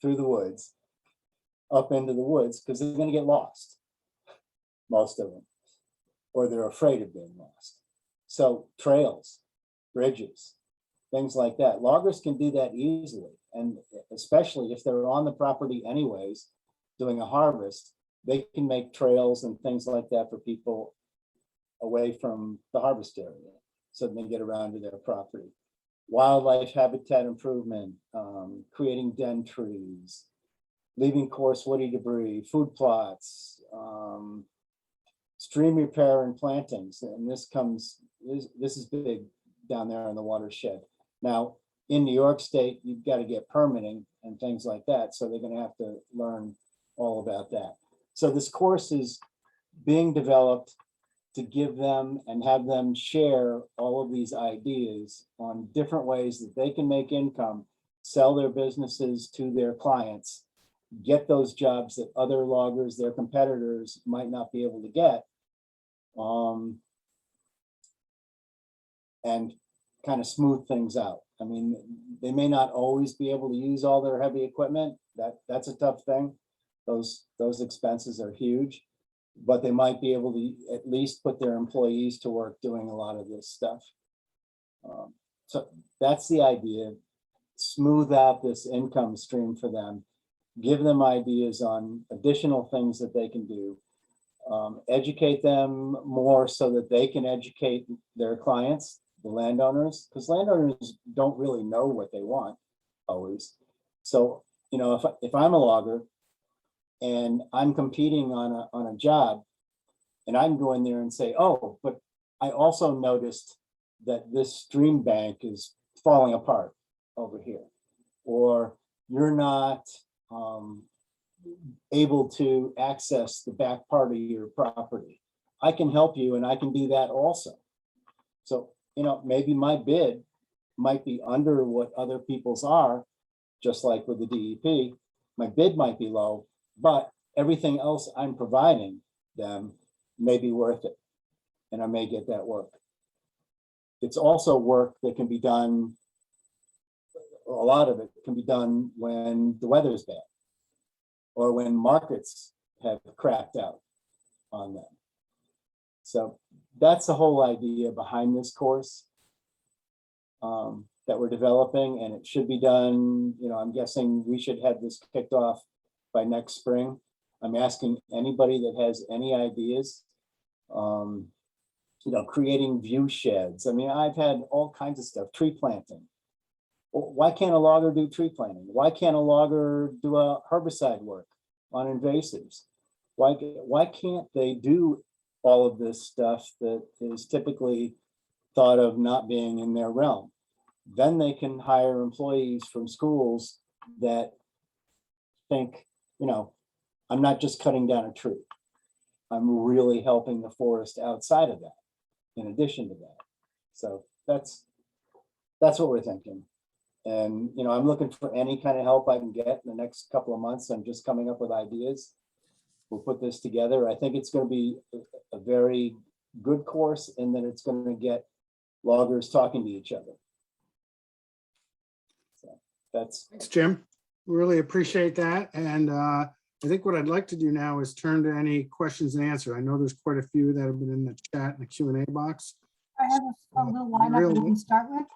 through the woods, up into the woods, because they're going to get lost, most of them, or they're afraid of being lost. So trails, bridges, things like that. Loggers can do that easily. And especially if they're on the property anyways, doing a harvest, they can make trails and things like that for people away from the harvest area so they get around to their property. Wildlife habitat improvement, creating den trees, leaving coarse woody debris, food plots, stream repair and plantings. And this is big down there in the watershed. Now, in New York State, you've got to get permitting and things like that. So they're going to have to learn all about that. So this course is being developed to give them and have them share all of these ideas on different ways that they can make income, sell their businesses to their clients, get those jobs that other loggers, their competitors, might not be able to get, and kind of smooth things out. I mean, they may not always be able to use all their heavy equipment. That's a tough thing. Those expenses are huge, but they might be able to at least put their employees to work doing a lot of this stuff. So that's the idea. Smooth out this income stream for them, give them ideas on additional things that they can do, educate them more so that they can educate their clients, the landowners, because landowners don't really know what they want always. So, you know, if I'm a logger and I'm competing on a job, and I can go in there and say, oh, but I also noticed that this stream bank is falling apart over here, or you're not able to access the back part of your property. I can help you, and I can do that also. So, you know, maybe my bid might be under what other people's are, just like with the DEP. My bid might be low, but everything else I'm providing them may be worth it, and I may get that work. It's also work that can be done, a lot of it can be done when the weather's bad or when markets have crapped out on them. So that's the whole idea behind this course that we're developing, and it should be done, you know, I'm guessing we should have this kicked off by next spring. I'm asking anybody that has any ideas, you know, creating view sheds. I mean, I've had all kinds of stuff, tree planting. Well, why can't a logger do tree planting? Why can't a logger do a herbicide work on invasives? Why can't they do all of this stuff that is typically thought of not being in their realm? Then they can hire employees from schools that think, you know, I'm not just cutting down a tree. I'm really helping the forest outside of that, in addition to that. So that's what we're thinking. And, you know, I'm looking for any kind of help I can get in the next couple of months. I'm just coming up with ideas. We'll put this together. I think it's going to be a very good course, and then it's going to get loggers talking to each other. So that's. Thanks, Jim. Really appreciate that. And I think what I'd like to do now is turn to any questions and answer. I know there's quite a few that have been in the chat and the Q&A box. I have a little lineup we can start with.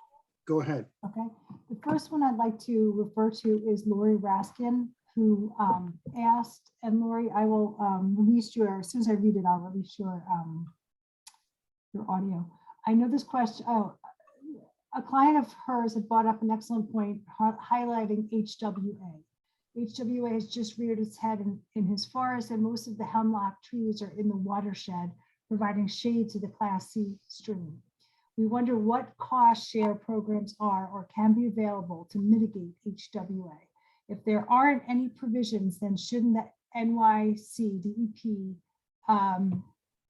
Go ahead. Okay. The first one I'd like to refer to is Lori Raskin, who asked, and Lori, I will release your, as soon as I read it, I'll release your audio. I know this question, a client of hers had brought up an excellent point highlighting HWA. HWA has just reared its head in his forest, and most of the hemlock trees are in the watershed, providing shade to the Class C stream. We wonder what cost share programs are or can be available to mitigate HWA. If there aren't any provisions, then shouldn't the NYC DEP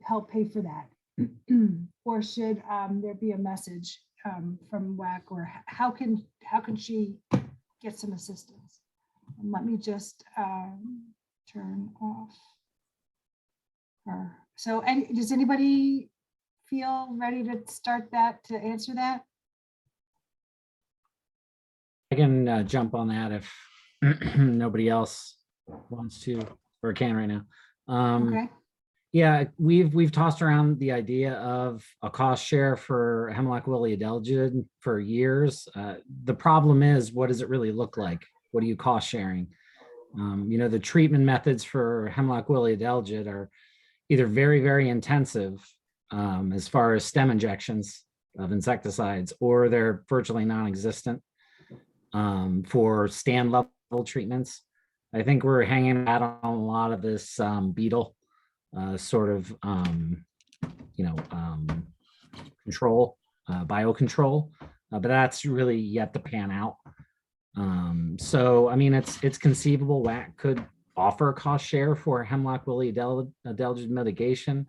help pay for that? Or should there be a message from WAC, or how can she get some assistance. And let me just turn off her. So, does anybody feel ready to start that, to answer that? I can jump on that if nobody else wants to or can right now. Okay. Yeah, we've tossed around the idea of a cost share for hemlock woolly adelgid for years. The problem is, what does it really look like? What are you cost sharing? The treatment methods for hemlock woolly adelgid are either very, very intensive as far as stem injections of insecticides, or they're virtually non-existent for stand level treatments. I think we're hanging out on a lot of this beetle control, biocontrol, but that's really yet to pan out. So, I mean, it's conceivable WAC could offer a cost share for hemlock woolly adelgid mitigation,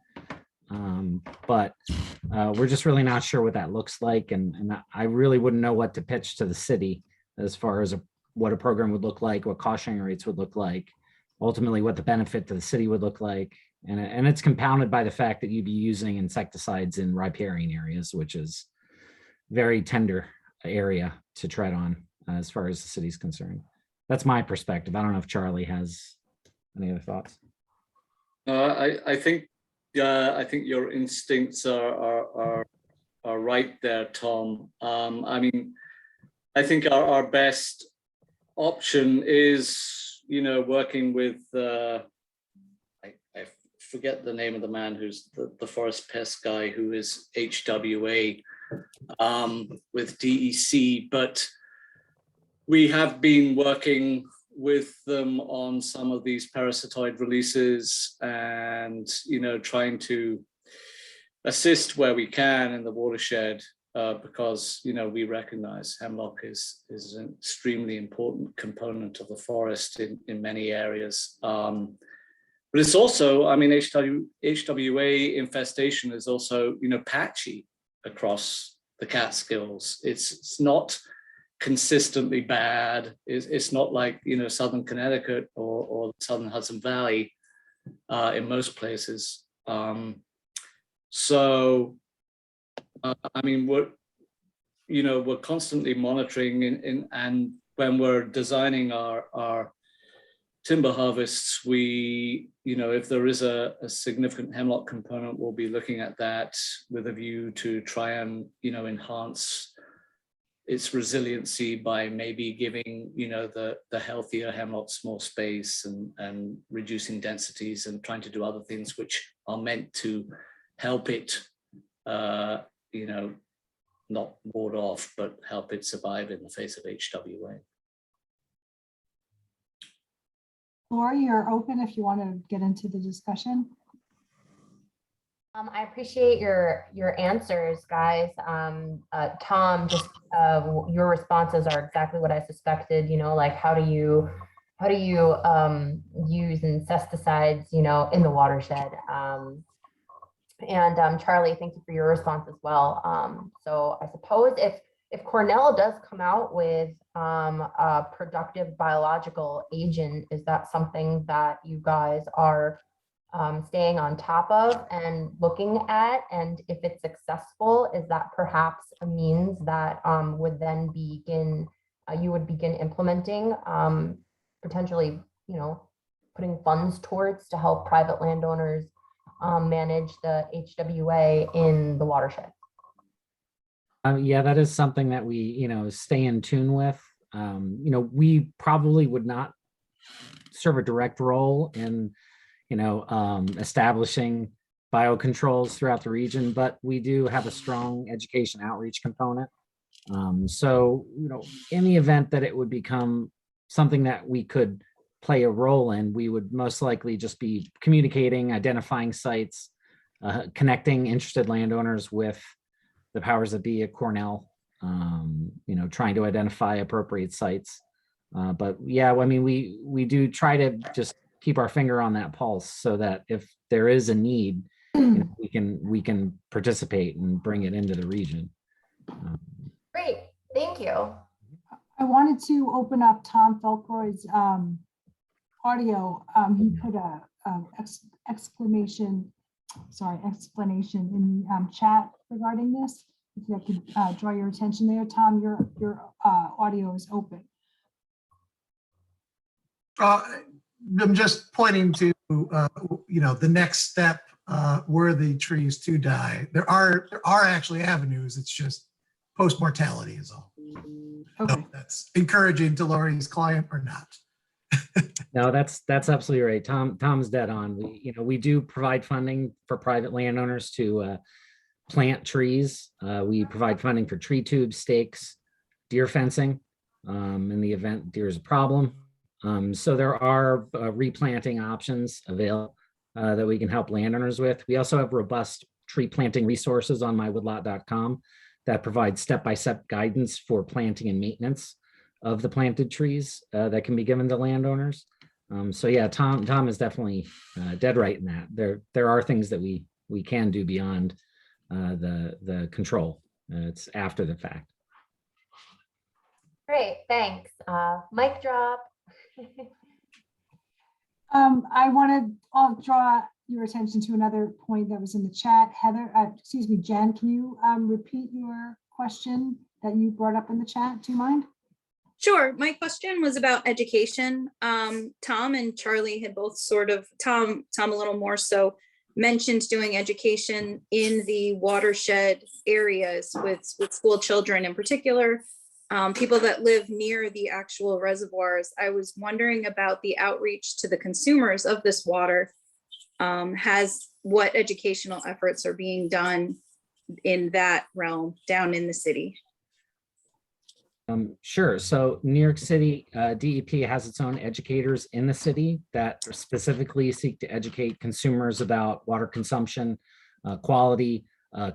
but we're just really not sure what that looks like, and I really wouldn't know what to pitch to the city as far as what a program would look like, what cost sharing rates would look like, ultimately what the benefit to the city would look like. And it's compounded by the fact that you'd be using insecticides in riparian areas, which is very tender area to tread on as far as the city's concerned. That's my perspective. I don't know if Charlie has any other thoughts. I think your instincts are right there, Tom. I mean, I think our best option is, working with I forget the name of the man who's the forest pest guy, who is HWA with DEC, but we have been working with them on some of these parasitoid releases and, trying to assist where we can in the watershed because, we recognize hemlock is an extremely important component of the forest in many areas. But it's also, I mean, HWA infestation is also, patchy across the Catskills. It's not consistently bad. It's not like, Southern Connecticut or Southern Hudson Valley in most places. I mean, we're constantly monitoring and when we're designing our timber harvests, we, if there is a significant hemlock component, we'll be looking at that with a view to try and, enhance its resiliency by maybe giving, the healthier hemlocks more space and reducing densities and trying to do other things which are meant to help it, not ward off, but help it survive in the face of HWA. Laura, you're open if you want to get into the discussion. I appreciate your answers, guys. Tom, just your responses are exactly what I suspected. Like how do you use insecticides, in the watershed? And Charlie, thank you for your response as well. So I suppose if Cornell does come out with a productive biological agent, is that something that you guys are staying on top of and looking at? And if it's successful, is that perhaps a means that would then begin, you would begin implementing, potentially, putting funds towards to help private landowners manage the HWA in the watershed? Yeah, that is something that we, stay in tune with. We probably would not serve a direct role in, establishing biocontrols throughout the region, but we do have a strong education outreach component. So, in the event that it would become something that we could play a role in, we would most likely just be communicating, identifying sites, connecting interested landowners with the powers that be at Cornell, trying to identify appropriate sites. But yeah, I mean, we do try to just keep our finger on that pulse so that if there is a need, we can participate and bring it into the region. Great, thank you. I wanted to open up Tom Felkroy's audio. He put a explanation in the chat regarding this. If I could draw your attention there, Tom, your audio is open. I'm just pointing to, the next step were the trees to die. There are actually avenues. It's just post-mortality is all. Okay. No, that's encouraging to Lori's client or not. No, that's absolutely right. Tom's dead on. We do provide funding for private landowners to plant trees. We provide funding for tree tubes, stakes, deer fencing, in the event deer is a problem. So there are replanting options available that we can help landowners with. We also have robust tree planting resources on mywoodlot.com that provide step-by-step guidance for planting and maintenance of the planted trees that can be given to landowners. So yeah, Tom is definitely dead right in that. There are things that we can do beyond the control. It's after the fact. Great, thanks. Mic drop. I'll draw your attention to another point that was in the chat. Heather, Jen, can you repeat your question that you brought up in the chat? Do you mind? Sure. My question was about education. Tom and Charlie had both Tom a little more so mentioned doing education in the watershed areas with school children in particular, people that live near the actual reservoirs. I was wondering about the outreach to the consumers of this water. What educational efforts are being done in that realm down in the city? Sure. So New York City DEP has its own educators in the city that specifically seek to educate consumers about water consumption, quality,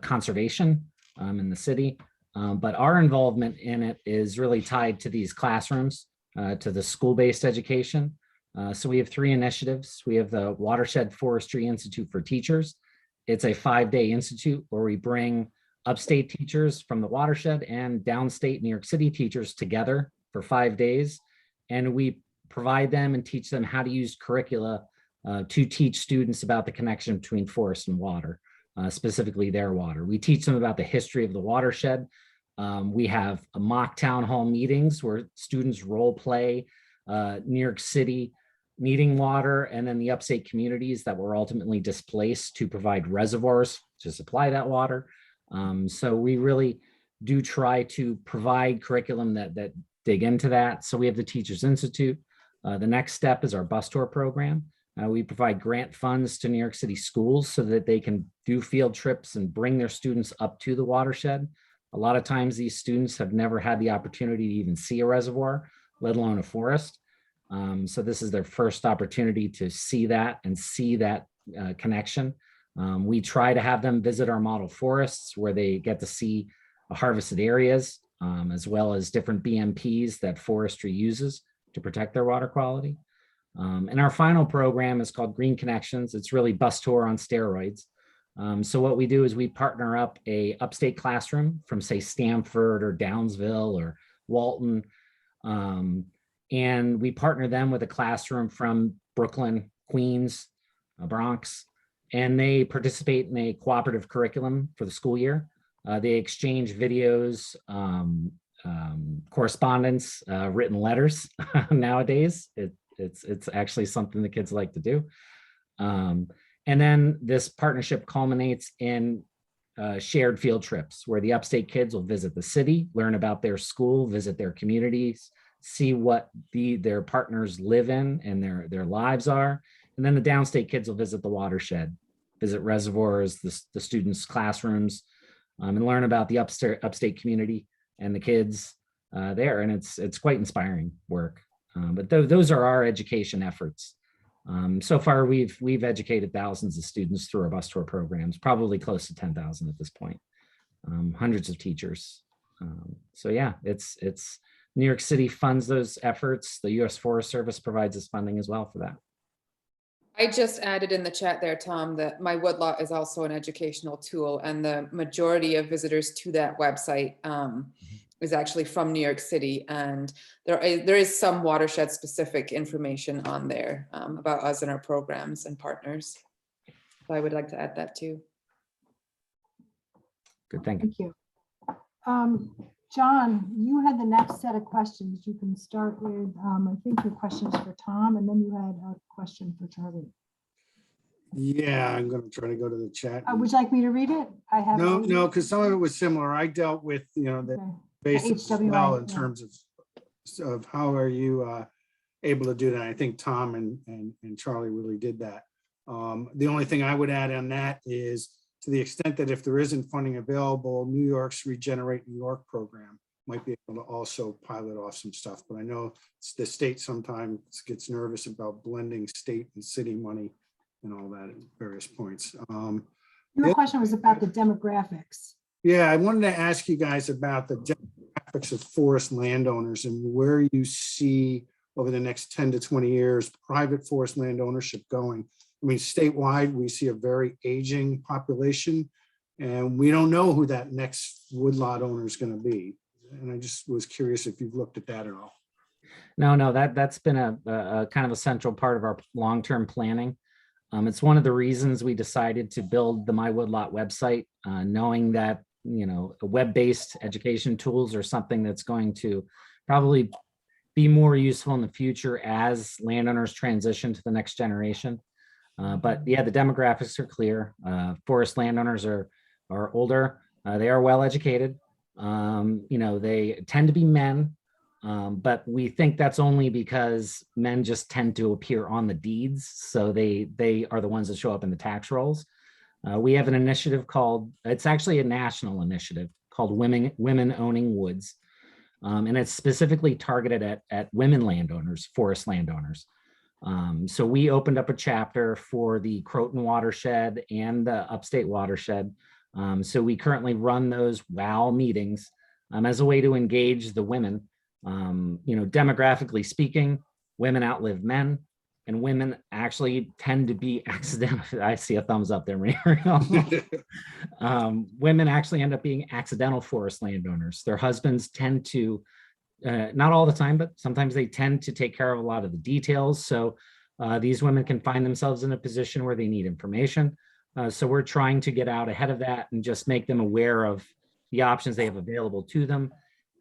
conservation in the city. But our involvement in it is really tied to these classrooms, to the school-based education. So we have 3 initiatives. We have the Watershed Forestry Institute for Teachers. It's a 5-day institute where we bring upstate teachers from the watershed and downstate New York City teachers together for 5 days. And we provide them and teach them how to use curricula to teach students about the connection between forest and water, specifically their water. We teach them about the history of the watershed. We have mock town hall meetings where students role play New York City needing water, and then the upstate communities that were ultimately displaced to provide reservoirs to supply that water. So we really do try to provide curriculum that dig into that. So we have the Teachers Institute. The next step is our bus tour program. We provide grant funds to New York City schools so that they can do field trips and bring their students up to the watershed. A lot of times these students have never had the opportunity to even see a reservoir, let alone a forest. So this is their first opportunity to see that and see that connection. We try to have them visit our model forests where they get to see harvested areas, as well as different BMPs that forestry uses to protect their water quality. And our final program is called Green Connections. It's really bus tour on steroids. So what we do is we partner up a upstate classroom from, say, Stamford or Downsville or Walton, and we partner them with a classroom from Brooklyn, Queens, Bronx, and they participate in a cooperative curriculum for the school year. They exchange videos, correspondence, written letters. Nowadays, it's actually something the kids like to do. And then this partnership culminates in shared field trips where the upstate kids will visit the city, learn about their school, visit their communities, see what their partners live in and their lives are. And then the downstate kids will visit the watershed, visit reservoirs, the students' classrooms, and learn about the upstate community and the kids there. And it's quite inspiring work. But those are our education efforts. So far, we've educated thousands of students through our bus tour programs, probably close to 10,000 at this point, hundreds of teachers. So yeah, it's New York City funds those efforts. The U.S. Forest Service provides us funding as well for that. I just added in the chat there, Tom, that My Woodlot is also an educational tool, and the majority of visitors to that website is actually from New York City, and there is some watershed specific information on there about us and our programs and partners. So I would like to add that too. Good, thank you. Thank you. John, you had the next set of questions. You can start with, I think your question is for Tom, and then you had a question for Charlie. Yeah, I'm going to try to go to the chat. Would you like me to read it? I have. No, because some of it was similar. I dealt with, the Okay. basics as HWI, well in yeah. terms of how are you able to do that. I think Tom and Charlie really did that. The only thing I would add on that is, to the extent that if there isn't funding available, New York's Regenerate New York program might be able to also pilot off some stuff. But I know the state sometimes gets nervous about blending state and city money and all that at various points. Your question was about the demographics. Yeah, I wanted to ask you guys about the demographics of forest landowners and where you see over the next 10 to 20 years private forest land ownership going. I mean, statewide, we see a very aging population, and we don't know who that next woodlot owner is going to be. And I just was curious if you've looked at that at all. No, that's been a kind of a central part of our long-term planning. It's one of the reasons we decided to build the My Woodlot website, knowing that, web-based education tools are something that's going to probably be more useful in the future as landowners transition to the next generation. But yeah, the demographics are clear. Forest landowners are older. They are well educated. They tend to be men, but we think that's only because men just tend to appear on the deeds. So they are the ones that show up in the tax rolls. We have an initiative it's actually a national initiative called Women Owning Woods. And it's specifically targeted at women landowners, forest landowners. So we opened up a chapter for the Croton watershed and the upstate watershed. So we currently run those WOW meetings as a way to engage the women. Demographically speaking, women outlive men, and women actually tend to be accidental. I see a thumbs up there, Muriel. Women actually end up being accidental forest landowners. Their husbands tend to, not all the time, but sometimes they tend to take care of a lot of the details. So these women can find themselves in a position where they need information. So we're trying to get out ahead of that and just make them aware of the options they have available to them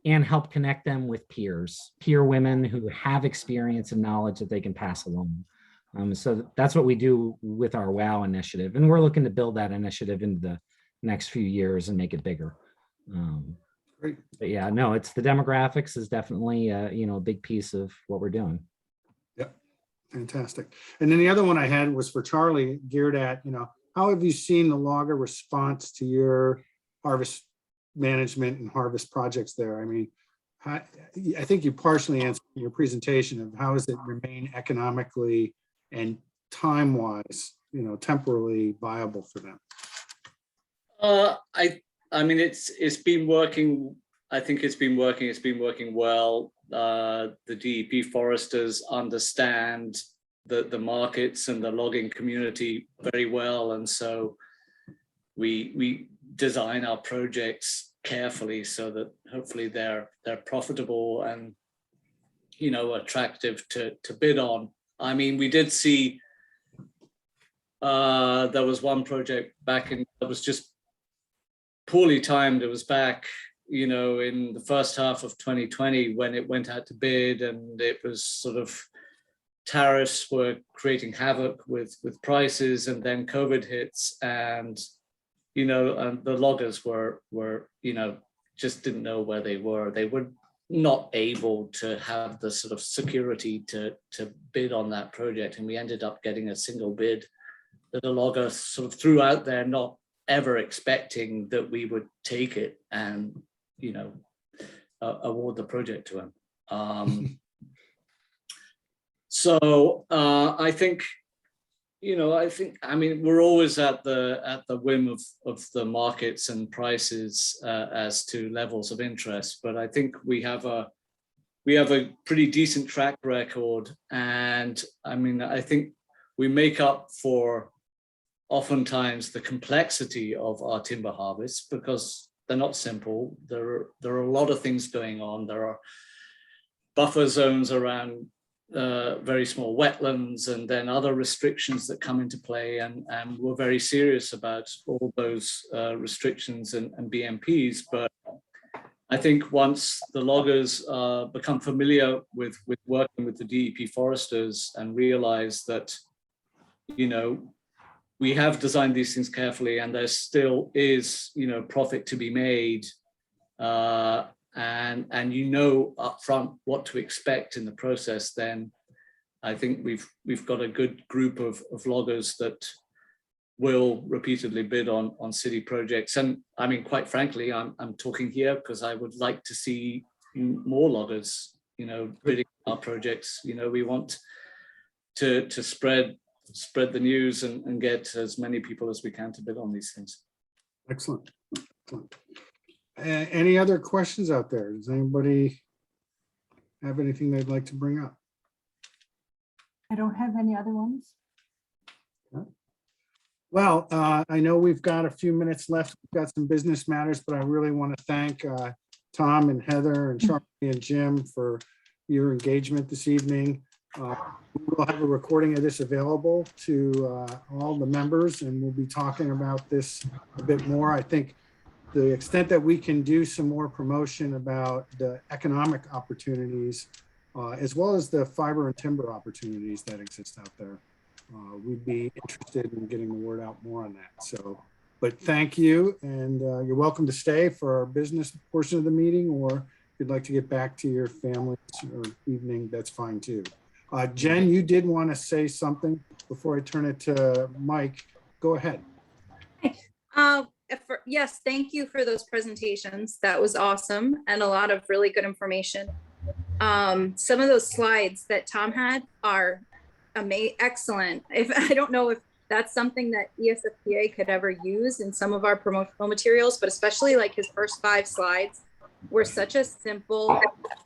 and help connect them with peer women who have experience and knowledge that they can pass along. So that's what we do with our WOW initiative. And we're looking to build that initiative into the next few years and make it bigger. Great. But yeah, no, it's the demographics is definitely a big piece of what we're doing. Yep, fantastic. And then the other one I had was for Charlie, geared at, how have you seen the logger response to your harvest management and harvest projects there? I mean, I think you partially answered in your presentation of how does it remain economically and time-wise, temporally viable for them? I mean, it's been working. I think it's been working. It's been working well. The DEP foresters understand the markets and the logging community very well, and so we design our projects carefully so that hopefully they're profitable and attractive to bid on. I mean, we did see there was one project back in that was just poorly timed. It was back, in the first half of 2020 when it went out to bid, and it was sort of tariffs were creating havoc with prices, and then COVID hits, and the loggers were just didn't know where they were. They were not able to have the sort of security to bid on that project, and we ended up getting a single bid that a logger sort of threw out there, not ever expecting that we would take it and award the project to him. So I think we're always at the whim of the markets and prices as to levels of interest, but I think we have a pretty decent track record, and I think we make up for oftentimes the complexity of our timber harvest, because not simple. There are a lot of things going on. There are buffer zones around very small wetlands, and then other restrictions that come into play. And we're very serious about all those restrictions and BMPs. But I think once the loggers become familiar with working with the DEP foresters and realize that, you know, we have designed these things carefully and there still is, you know, profit to be made, and you know upfront what to expect in the process, then I think we've got a good group of loggers that will repeatedly bid on city projects. And I mean, quite frankly, I'm talking here because I would like to see more loggers, you know, bidding our projects. You know, we want to spread the news and get as many people as we can to bid on these things. Excellent. Excellent. Any other questions out there? Does anybody have anything they'd like to bring up? I don't have any other ones. Well, I know we've got a few minutes left. We've got some business matters, but I really want to thank Tom and Heather and Charlie and Jim for your engagement this evening. We'll have a recording of this available to all the members, and we'll be talking about this a bit more. I think the extent that we can do some more promotion about the economic opportunities, as well as the fiber and timber opportunities that exist out there, we'd be interested in getting the word out more on that. So, but thank you, and you're welcome to stay for our business portion of the meeting, or if you'd like to get back to your families or evening, that's fine too. Jen, you did want to say something before I turn it to Mike. Go ahead. Yes, thank you for those presentations. That was awesome and a lot of really good information. Some of those slides that Tom had are excellent. I don't know if that's something that ESFPA could ever use in some of our promotional materials, but especially like his first 5 slides were such a simple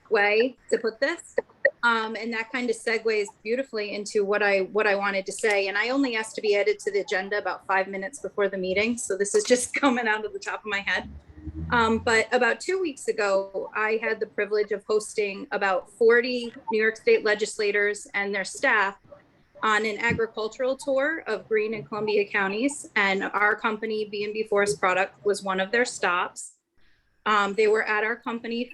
way to put this. And that kind of segues beautifully into what I wanted to say. And I only asked to be added to the agenda about 5 minutes before the meeting. So this is just coming out of the top of my head. But about 2 weeks ago, I had the privilege of hosting about 40 New York State legislators and their staff on an agricultural tour of Greene and Columbia counties. And our company, B&B Forest Product, was one of their stops. They were at our company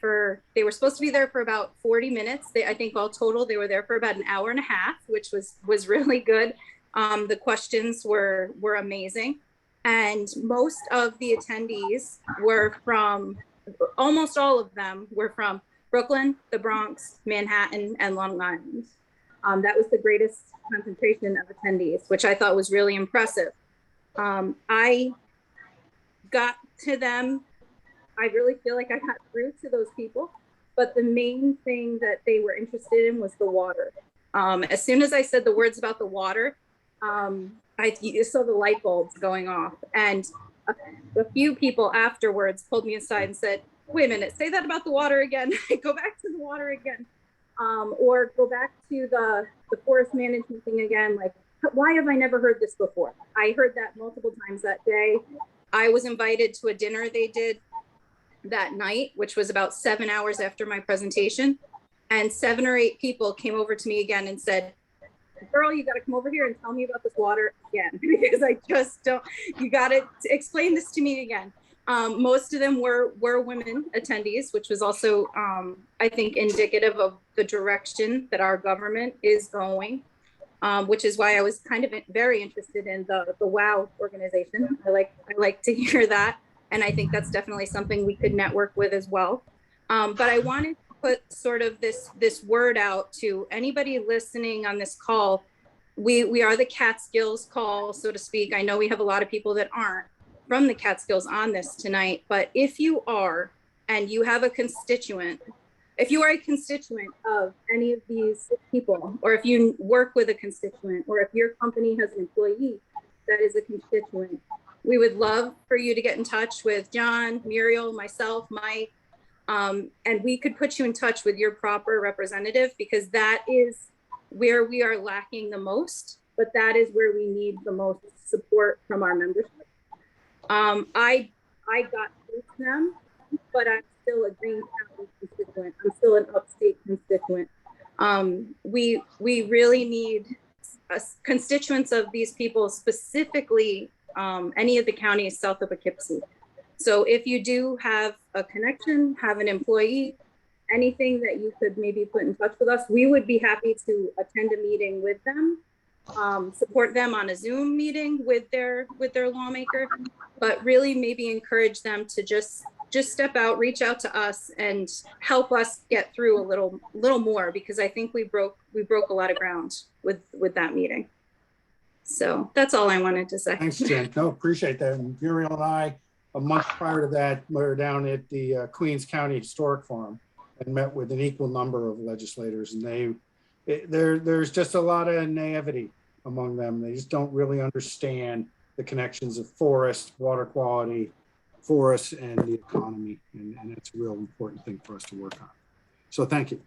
they were supposed to be there for about 40 minutes. I think all total, they were there for about an hour and a half, which was really good. The questions were amazing. And most of the attendees were from, almost all of them were from Brooklyn, the Bronx, Manhattan, and Long Island. That was the greatest concentration of attendees, which I thought was really impressive. I got to them. I really feel like I got through to those people, but the main thing that they were interested in was the water. As soon as I said the words about the water, you saw the light bulbs going off, and a few people afterwards pulled me aside and said, wait a minute, say that about the water again. Go back to the water again, or go back to the forest management thing again. Like, why have I never heard this before? I heard that multiple times that day. I was invited to a dinner they did that night, which was about 7 hours after my presentation. And 7 or 8 people came over to me again and said, girl, you got to come over here and tell me about this water again, because I just don't, you got to explain this to me again. Most of them were women attendees, which was also, I think, indicative of the direction that our government is going, which is why I was kind of very interested in the WOW organization. I like to hear that. And I think that's definitely something we could network with as well. But I wanted to put sort of this word out to anybody listening on this call. We are the Catskills call, so to speak. I know we have a lot of people that aren't from the Catskills on this tonight, but if you are, and you have a constituent, if you are a constituent of any of these people, or if you work with a constituent, or if your company has an employee that is a constituent, we would love for you to get in touch with John, Muriel, myself, Mike, and we could put you in touch with your proper representative, because that is where we are lacking the most, but that is where we need the most support from our membership. I got includes them, but I'm still a Green County constituent. I'm still an upstate constituent. We really need constituents of these people, specifically any of the counties south of Poughkeepsie. So if you do have a connection, have an employee, anything that you could maybe put in touch with us, we would be happy to attend a meeting with them, support them on a Zoom meeting with their lawmaker, but really maybe encourage them to just step out, reach out to us, and help us get through a little more, because I think we broke a lot of ground with that meeting. So that's all I wanted to say. Thanks, Jen. No, appreciate that. And Muriel and I, a month prior to that, we were down at the Queens County Historic Forum and met with an equal number of legislators, and there's just a lot of naivety among them. They just don't really understand the connections of forest, water quality, forests, and the economy, and it's a real important thing for us to work on. So thank you.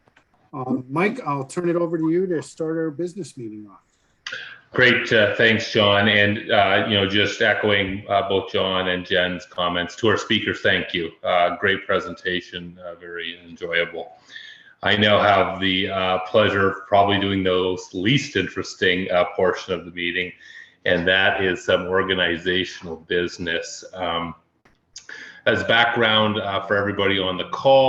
Mike, I'll turn it over to you to start our business meeting off. Great, thanks, John. And just echoing both John and Jen's comments to our speakers, thank you. Great presentation, very enjoyable. I now have the pleasure of probably doing the least interesting portion of the meeting, and that is some organizational business. As background for everybody on the call,